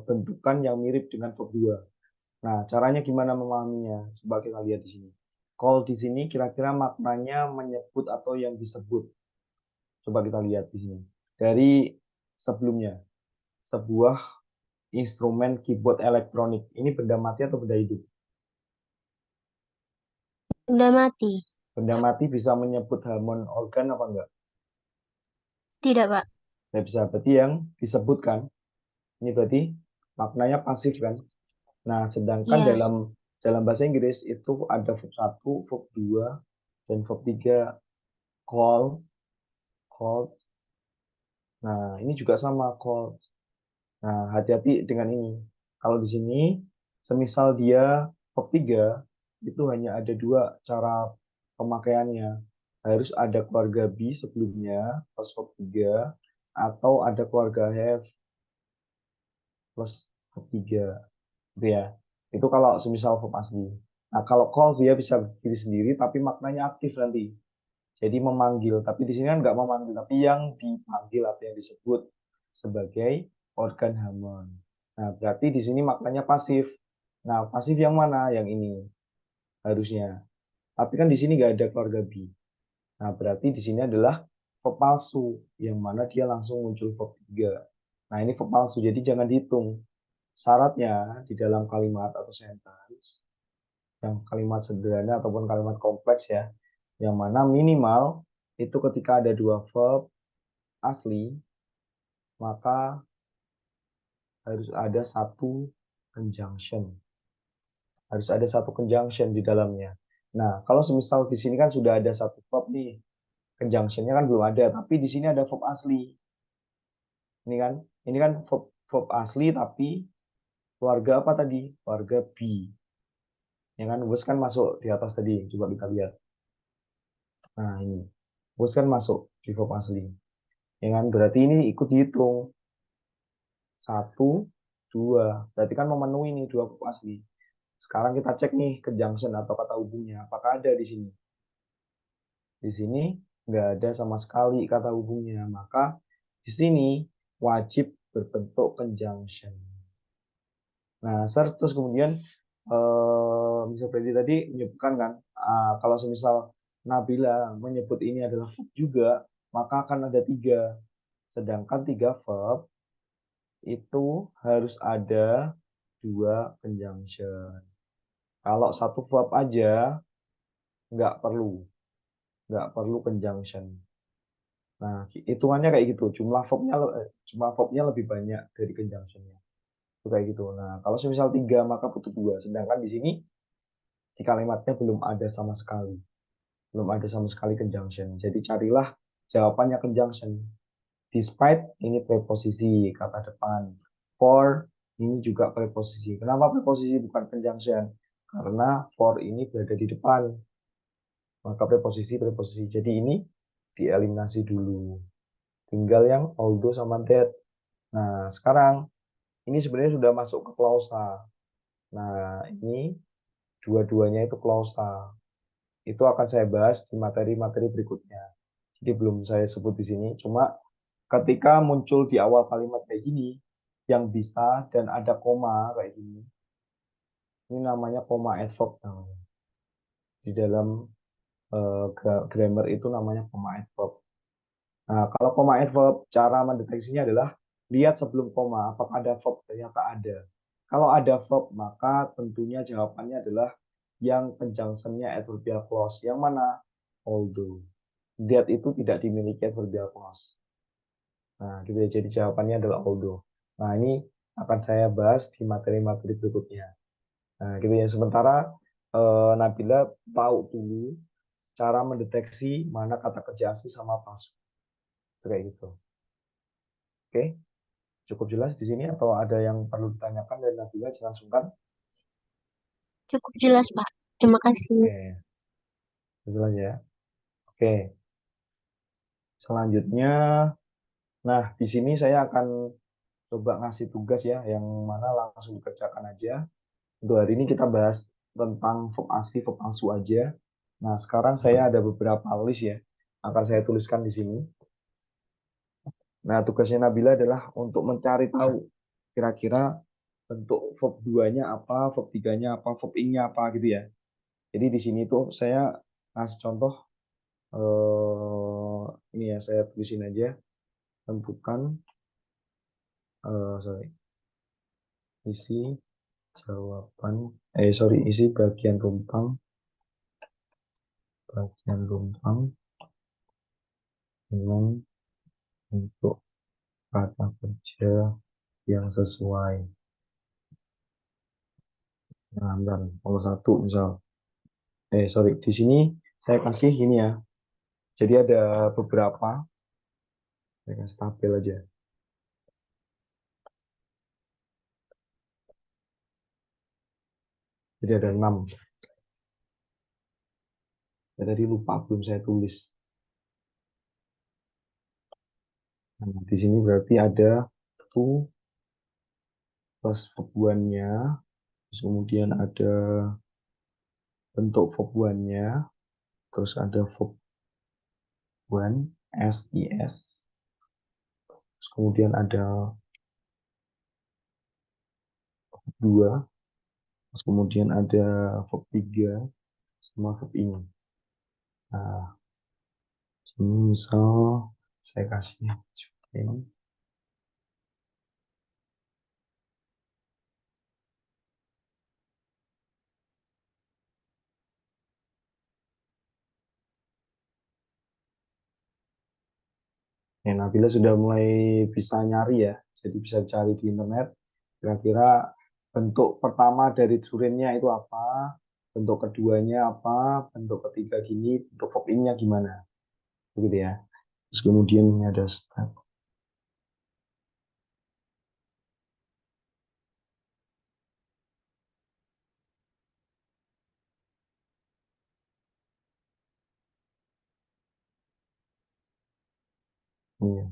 bentukan yang mirip dengan verb 2. Nah, caranya gimana memahaminya? Coba kita lihat di sini. Call di sini kira-kira maknanya menyebut atau yang disebut. Coba kita lihat di sini. Dari sebelumnya, sebuah instrumen keyboard elektronik. Ini benda mati atau benda hidup? Benda mati. Benda mati bisa menyebut harmon organ apa enggak? Tidak, Pak. Tidak bisa. Berarti yang disebutkan. Ini berarti maknanya pasif kan? Nah, sedangkan Iya. dalam bahasa Inggris itu ada verb 1, verb 2, dan verb 3 call, called. Nah, ini juga sama called. Nah, hati-hati dengan ini. Kalau di sini, semisal dia verb 3, itu hanya ada dua cara pemakaiannya. Harus ada keluarga be sebelumnya, plus verb 3, atau ada keluarga have plus verb 3. Gitu ya. Itu kalau semisal verb asli. Nah, kalau calls dia bisa berdiri sendiri, tapi maknanya aktif nanti. Jadi memanggil, tapi di sini kan nggak memanggil, tapi yang dipanggil atau yang disebut sebagai organ Hammond. Nah, berarti di sini maknanya pasif. Nah, pasif yang mana? Yang ini harusnya. Tapi kan di sini nggak ada keluarga B. Nah, berarti di sini adalah verb palsu, yang mana dia langsung muncul verb 3. Nah, ini verb palsu, jadi jangan dihitung. Syaratnya di dalam kalimat atau sentence, yang kalimat sederhana ataupun kalimat kompleks ya, yang mana minimal itu ketika ada dua verb asli, maka harus ada satu conjunction. Harus ada satu conjunction di dalamnya. Nah, kalau semisal di sini kan sudah ada satu verb nih, conjunctionnya kan belum ada, tapi di sini ada verb asli. Ini kan verb asli tapi keluarga apa tadi? Keluarga be. Ya kan, was kan masuk di atas tadi. Coba kita lihat. Nah, ini. Was kan masuk di verb asli. Ya kan, berarti ini ikut dihitung. Satu, dua. Berarti kan memenuhi nih dua verb asli. Sekarang kita cek nih conjunction atau kata hubungnya. Apakah ada di sini? Di sini nggak ada sama sekali kata hubungnya. Maka di sini wajib berbentuk conjunction. Nah, terus kemudian Mr. Freddy tadi menyebutkan kan, kalau semisal Nabila menyebut ini adalah verb juga, maka akan ada tiga. Sedangkan tiga verb itu harus ada dua conjunction. Kalau satu verb aja, nggak perlu, nggak perlu conjunction. Nah, hitungannya kayak gitu. Jumlah verbnya lebih banyak dari conjunctionnya. Itu kayak gitu. Nah, kalau semisal tiga maka butuh dua. Sedangkan di sini di kalimatnya belum ada sama sekali. Belum ada sama sekali conjunction. Jadi carilah jawabannya conjunction. Despite ini preposisi kata depan. For ini juga preposisi. Kenapa preposisi bukan conjunction? Karena for ini berada di depan. Maka preposisi. Jadi ini dieliminasi dulu. Tinggal yang although sama that. Nah, sekarang ini sebenarnya sudah masuk ke klausa. Nah, ini dua-duanya itu klausa. Itu akan saya bahas di materi-materi berikutnya. Jadi belum saya sebut di sini. Cuma ketika muncul di awal kalimat kayak gini, yang bisa dan ada koma kayak gini, ini namanya koma adverb namanya. Di dalam grammar itu namanya koma adverb. Nah, kalau koma adverb, cara mendeteksinya adalah lihat sebelum koma, apakah ada verb, ternyata ada. Kalau ada verb, maka tentunya jawabannya adalah yang conjunction-nya adverbial clause. Yang mana? Although. That itu tidak dimiliki adverbial clause. Nah, gitu ya. Jadi jawabannya adalah although. Nah, ini akan saya bahas di materi-materi berikutnya. Nah, gitu ya. Sementara Nabila tahu dulu cara mendeteksi mana kata kerja asli sama palsu. Kayak gitu. Oke, cukup jelas di sini atau ada yang perlu ditanyakan dari Nabila? Jangan sungkan. Cukup jelas, Pak. Terima kasih. Oke, jelas ya. Oke, selanjutnya, nah di sini saya akan coba ngasih tugas ya, yang mana langsung dikerjakan aja. Untuk hari ini kita bahas tentang verb asli, verb palsu aja. Nah, sekarang saya ada beberapa list ya, akan saya tuliskan di sini. Nah, tugasnya Nabila adalah untuk mencari tahu kira-kira bentuk verb 2-nya apa, verb 3-nya apa, verb ing-nya apa gitu ya. Jadi di sini tuh saya ngasih contoh ini ya saya tulisin aja tentukan sorry isi jawaban isi bagian rumpang dengan bentuk kata kerja yang sesuai. Nah, bentar. Kalau satu misal sorry di sini saya kasih ini ya. Jadi ada beberapa saya kasih tabel aja. Jadi ada 6. Ya, tadi lupa belum saya tulis. Nah, di sini berarti ada to plus verb-nya, terus kemudian ada bentuk verb one-nya, terus ada verb one, SIS, terus kemudian ada verb 2, terus kemudian ada verb 3, sama verb ini. Nah, ini misal saya kasih ini. Ya, Nabila sudah mulai bisa nyari ya, jadi bisa cari di internet. Kira-kira bentuk pertama dari durennya itu apa, bentuk keduanya apa, bentuk ketiga gini, bentuk verb ing-nya gimana, begitu ya. Terus kemudian ini ada step. Iya.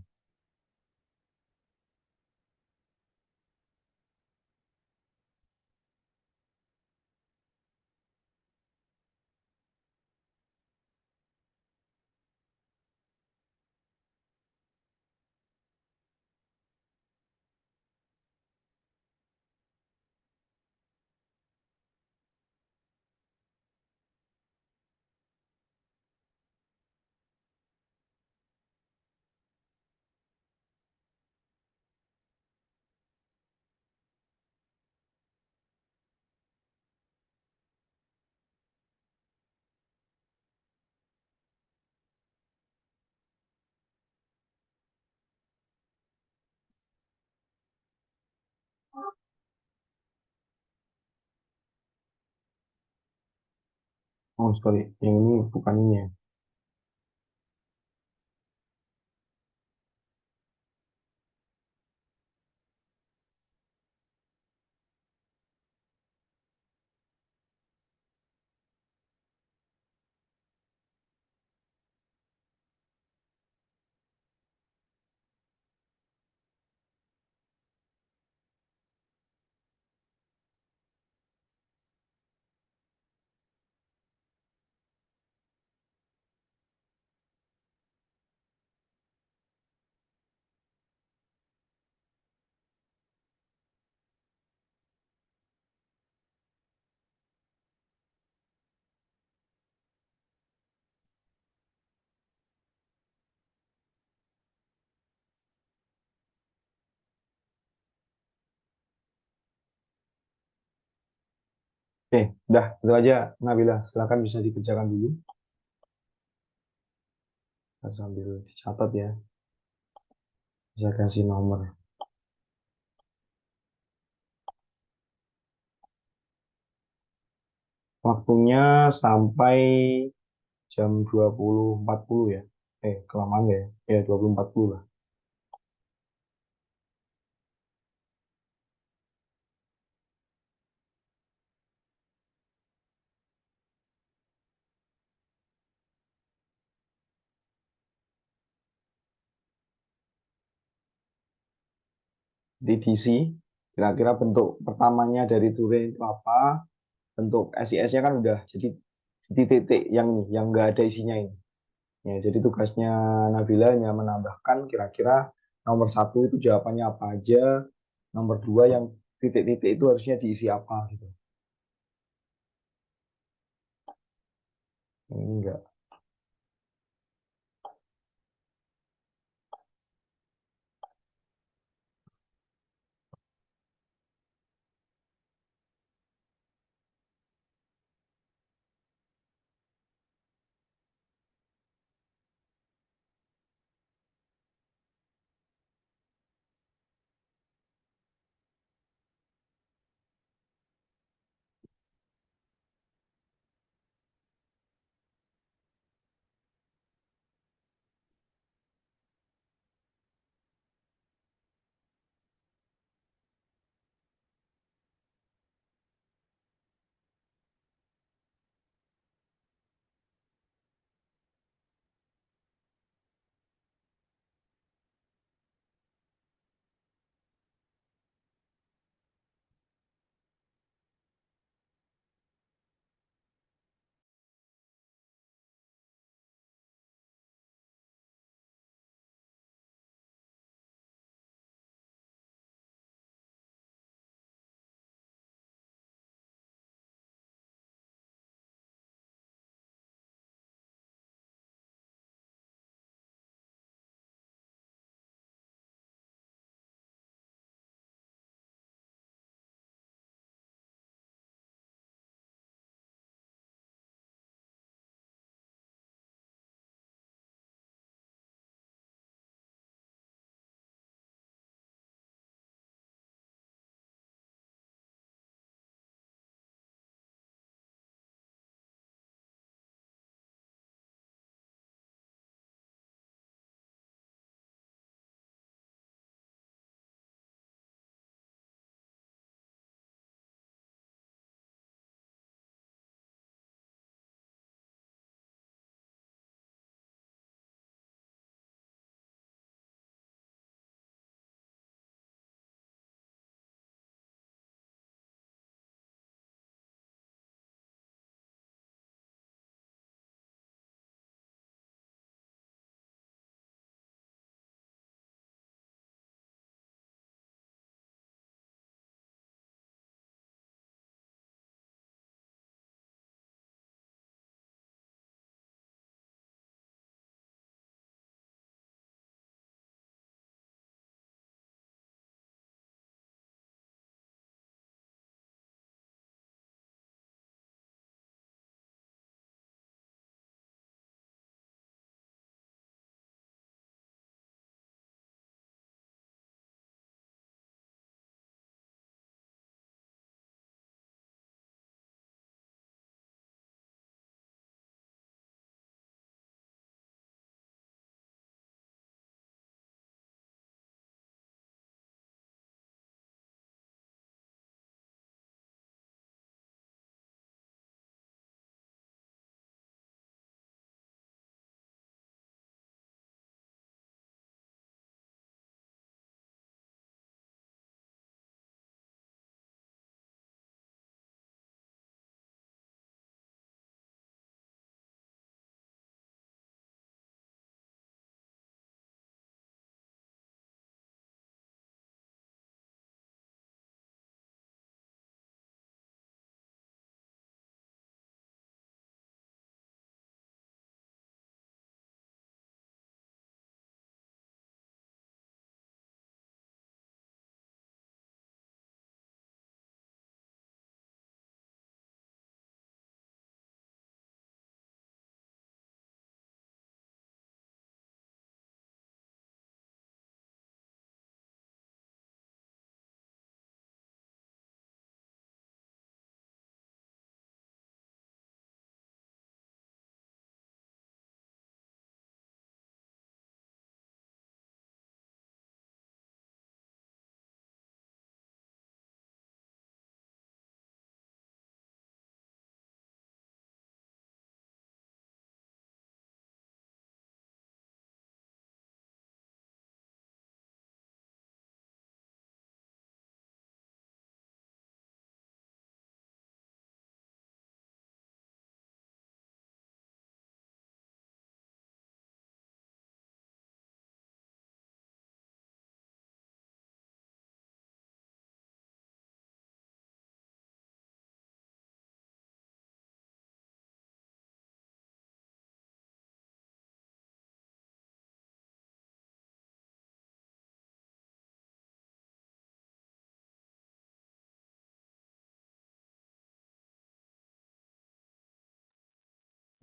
Oh, sorry. Yang ini bukan ini ya. Oke, udah. Itu aja, Nabila. Silakan bisa dikerjakan dulu. Kita sambil dicatat ya. Bisa kasih nomor. Waktunya sampai jam 20.40 ya. Kelamaan ya. Ya, 20.40 lah. DDC, kira-kira bentuk pertamanya dari Turing itu apa? Bentuk SIS-nya kan udah jadi titik-titik yang ini, yang nggak ada isinya ini. Ya, jadi tugasnya Nabila hanya menambahkan kira-kira nomor satu itu jawabannya apa aja, nomor dua yang titik-titik itu harusnya diisi apa gitu. Yang ini enggak.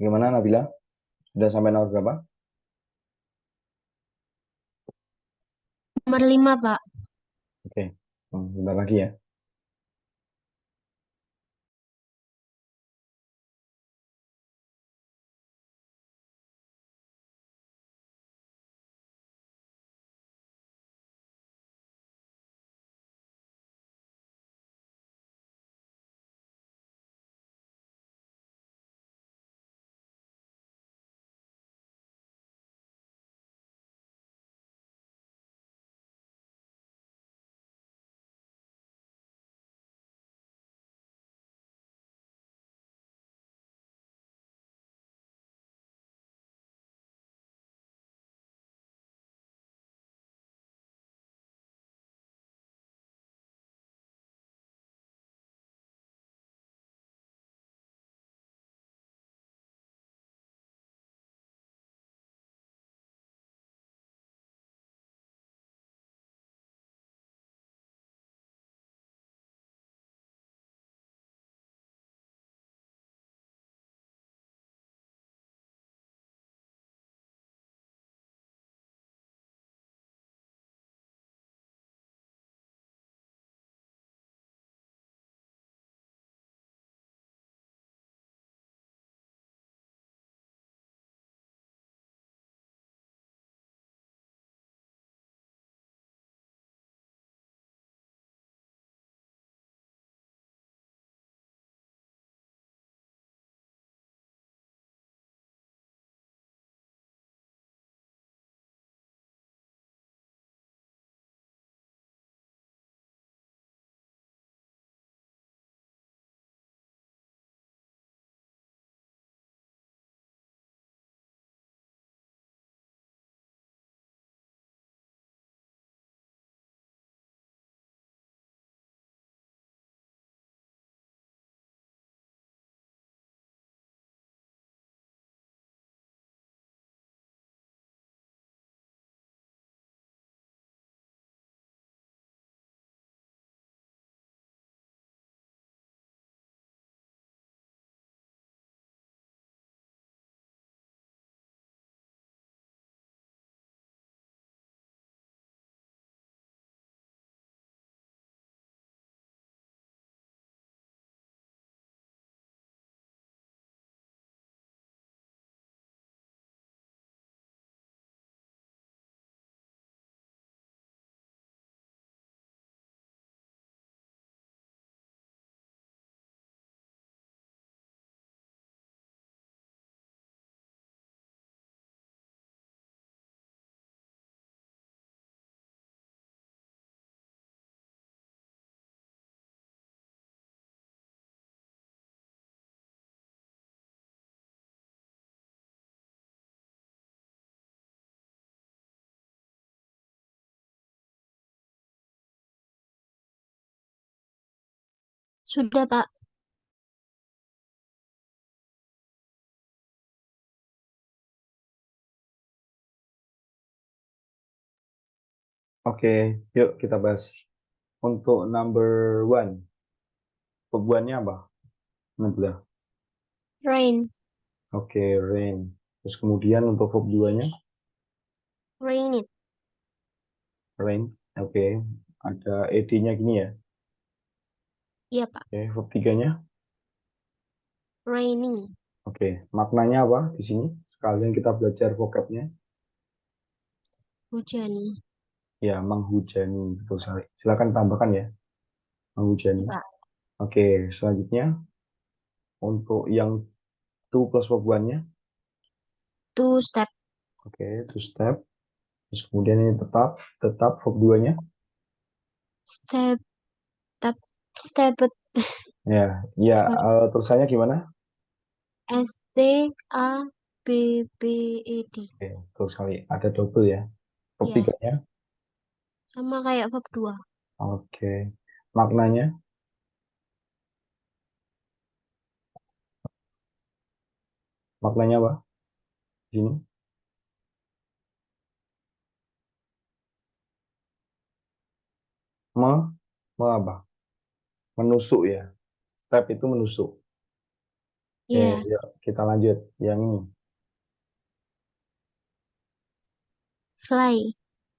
Gimana Nabila? Sudah sampai nomor berapa? Nomor 5, Pak. Oke. Bentar lagi ya. Sudah, Pak. Oke, yuk kita bahas. Untuk number one, pembuahannya apa? Nabila. Rain. Oke, rain. Terus kemudian untuk verb 2-nya, Rain it. rain. Oke, ada ed-nya gini ya. Iya, Pak. Oke, verb 3-nya. Raining. Oke, maknanya apa di sini? Sekalian kita belajar vocabnya. Hujan. Ya, menghujani. Betul sekali. Silakan tambahkan ya, Iya, menghujani. Pak. Oke, selanjutnya untuk yang to plus verb 1-nya. Two step. Oke, to step. Terus kemudian ini tetap verb 2-nya. Step. Step. Step. Ya, ya, tulisannya gimana? Stabbed. Oke, betul sekali. Ada double ya. Verb Ya, 3-nya. sama kayak verb 2. Oke. Maknanya, maknanya apa? Di sini. Me, me apa? Menusuk ya. Step itu menusuk. Oke, Iya, yuk kita lanjut. Yang ini, fly.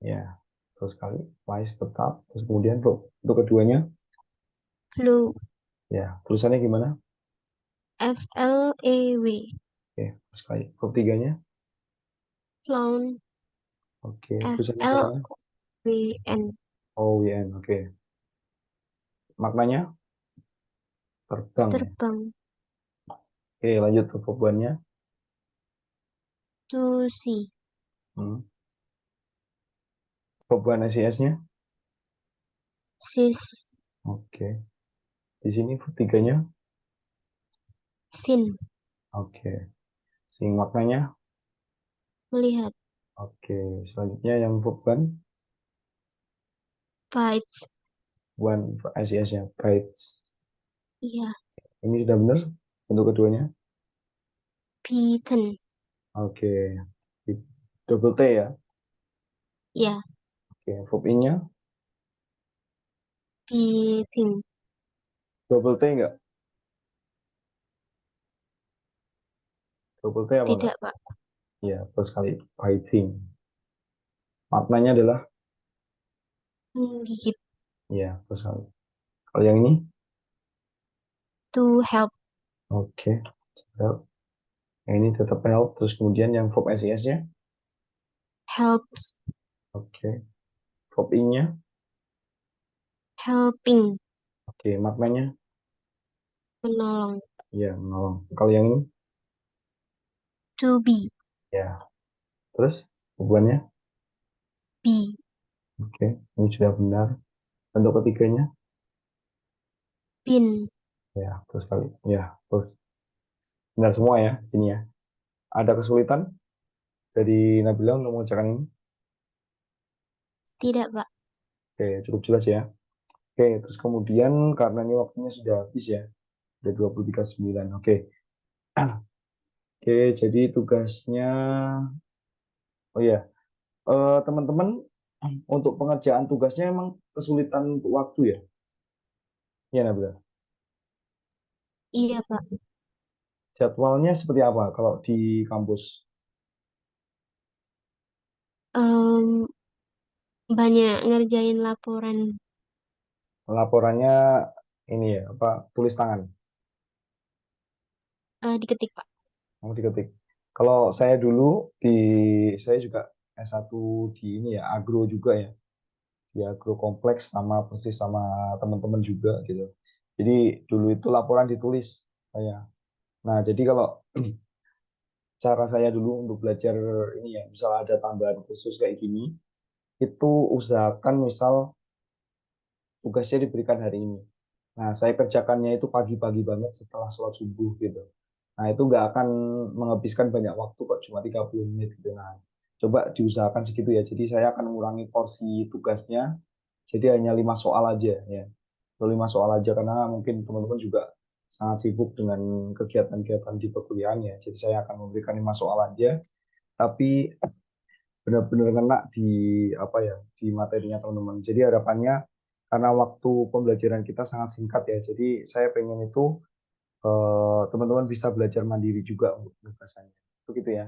ya. Terus kali, flies tetap. Terus kemudian untuk keduanya, Flew. ya. Tulisannya gimana? FLAW. Oke, terus kali. Verb tiganya, Flown. oke. Tulisannya gimana? FLWN. OWN, oke. Maknanya, terbang ya. Terbang. Oke, lanjut ke verb one-nya. To see. Hmm. Verb one SIS-nya, Sis. oke. Di sini verb tiganya, Sin. oke. Sing maknanya, Melihat. oke. Selanjutnya yang verb one, Bites. one SIS-nya, bites. Iya. Ini sudah benar untuk keduanya. Beaten. Oke. Double T ya. Iya. Oke, verb in-nya Beating. double T enggak? Double T apa enggak? Tidak, Pak. Iya, terus sekali. Biting. Maknanya adalah, Menggigit. iya, terus sekali. Kalau yang ini, To help. oke. Help. Yang ini tetap help. Terus kemudian yang verb SIS-nya, Helps. oke. Verb in-nya, Helping. oke. Maknanya, Menolong. iya, menolong. Kalau yang ini, To be. ya. Terus, hubungannya, Be. oke. Ini sudah benar. Untuk ketiganya, Been. ya, terus kali. Ya, terus. Benar semua ya, ini ya. Ada kesulitan dari Nabila untuk mengerjakan ini? Tidak, Pak. Oke, cukup jelas ya. Oke, terus kemudian karena ini waktunya sudah habis ya, udah 23.9. Oke. Oke, jadi tugasnya, oh ya, teman-teman untuk pengerjaan tugasnya emang kesulitan untuk waktu ya? Iya, Nabila. Iya, Pak. Jadwalnya seperti apa kalau di kampus? Em, banyak ngerjain laporan Laporannya ini ya, apa, tulis tangan, diketik, Pak. mau diketik. Kalau saya dulu di, saya juga S1 di ini ya, agro juga ya. Di agro kompleks sama persis sama teman-teman juga gitu. Jadi dulu itu laporan ditulis saya. Nah, jadi kalau cara saya dulu untuk belajar ini ya, misal ada tambahan khusus kayak gini, itu usahakan misal tugasnya diberikan hari ini. Nah, saya kerjakannya itu pagi-pagi banget setelah sholat subuh gitu. Nah, itu nggak akan menghabiskan banyak waktu kok, cuma 30 menit gitu. Nah, coba diusahakan segitu ya. Jadi saya akan mengurangi porsi tugasnya, jadi hanya 5 soal aja ya. 5 soal aja karena mungkin teman-teman juga sangat sibuk dengan kegiatan-kegiatan di perkuliahan ya. Jadi saya akan memberikan 5 soal aja, tapi benar-benar kena di apa ya, di materinya teman-teman. Jadi harapannya karena waktu pembelajaran kita sangat singkat ya. Jadi saya pengen itu teman-teman bisa belajar mandiri juga untuk penugasannya. Itu gitu ya.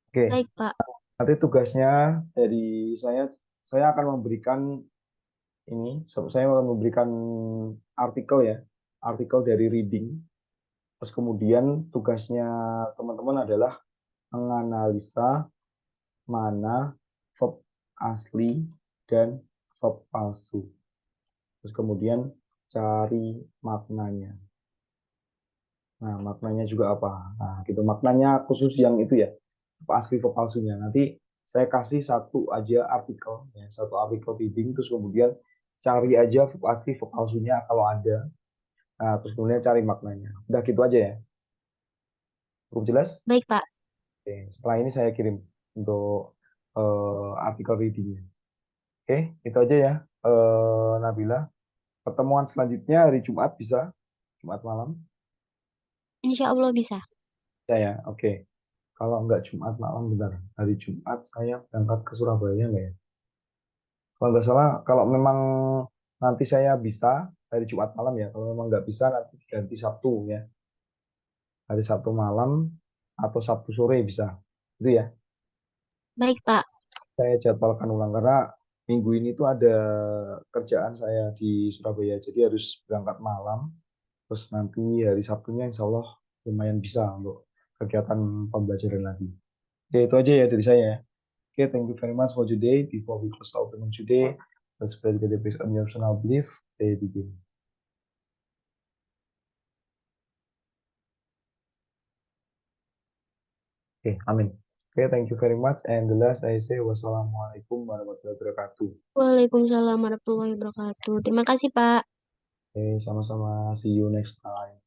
Oke, Baik, Pak. nanti tugasnya dari saya akan memberikan ini, saya akan memberikan artikel ya, artikel dari reading. Terus kemudian tugasnya teman-teman adalah menganalisa mana verb asli dan verb palsu. Terus kemudian cari maknanya. Nah, maknanya juga apa? Nah, gitu. Maknanya khusus yang itu ya, verb asli verb palsunya. Nanti saya kasih satu aja artikel, ya, satu artikel reading, terus kemudian cari aja verb asli verb palsunya kalau ada. Nah, terus kemudian cari maknanya. Udah gitu aja ya. Cukup jelas? Baik, Pak. Oke. Setelah ini saya kirim untuk artikel readingnya. Oke, itu aja ya, Nabila. Pertemuan selanjutnya hari Jumat bisa, Jumat malam. Insya Allah bisa. Saya, oke. Kalau nggak Jumat malam, bentar. Hari Jumat saya berangkat ke Surabaya nggak ya? Kalau nggak salah, kalau memang nanti saya bisa hari Jumat malam ya. Kalau memang nggak bisa nanti ganti Sabtu ya. hari Sabtu malam atau Sabtu sore bisa. Itu ya. Baik, Pak. Saya jadwalkan ulang karena minggu ini tuh ada kerjaan saya di Surabaya, jadi harus berangkat malam. Terus nanti hari Sabtunya insya Allah lumayan bisa untuk kegiatan pembelajaran lagi. Oke, itu aja ya dari saya. Oke, thank you very much for today. Before we close our program today, let's pray together based on your personal belief. They begin. Oke, amin. Oke, thank you very much. And the last I say, wassalamualaikum warahmatullahi wabarakatuh. Waalaikumsalam warahmatullahi wabarakatuh. Terima kasih, Pak. Oke, sama-sama. See you next time.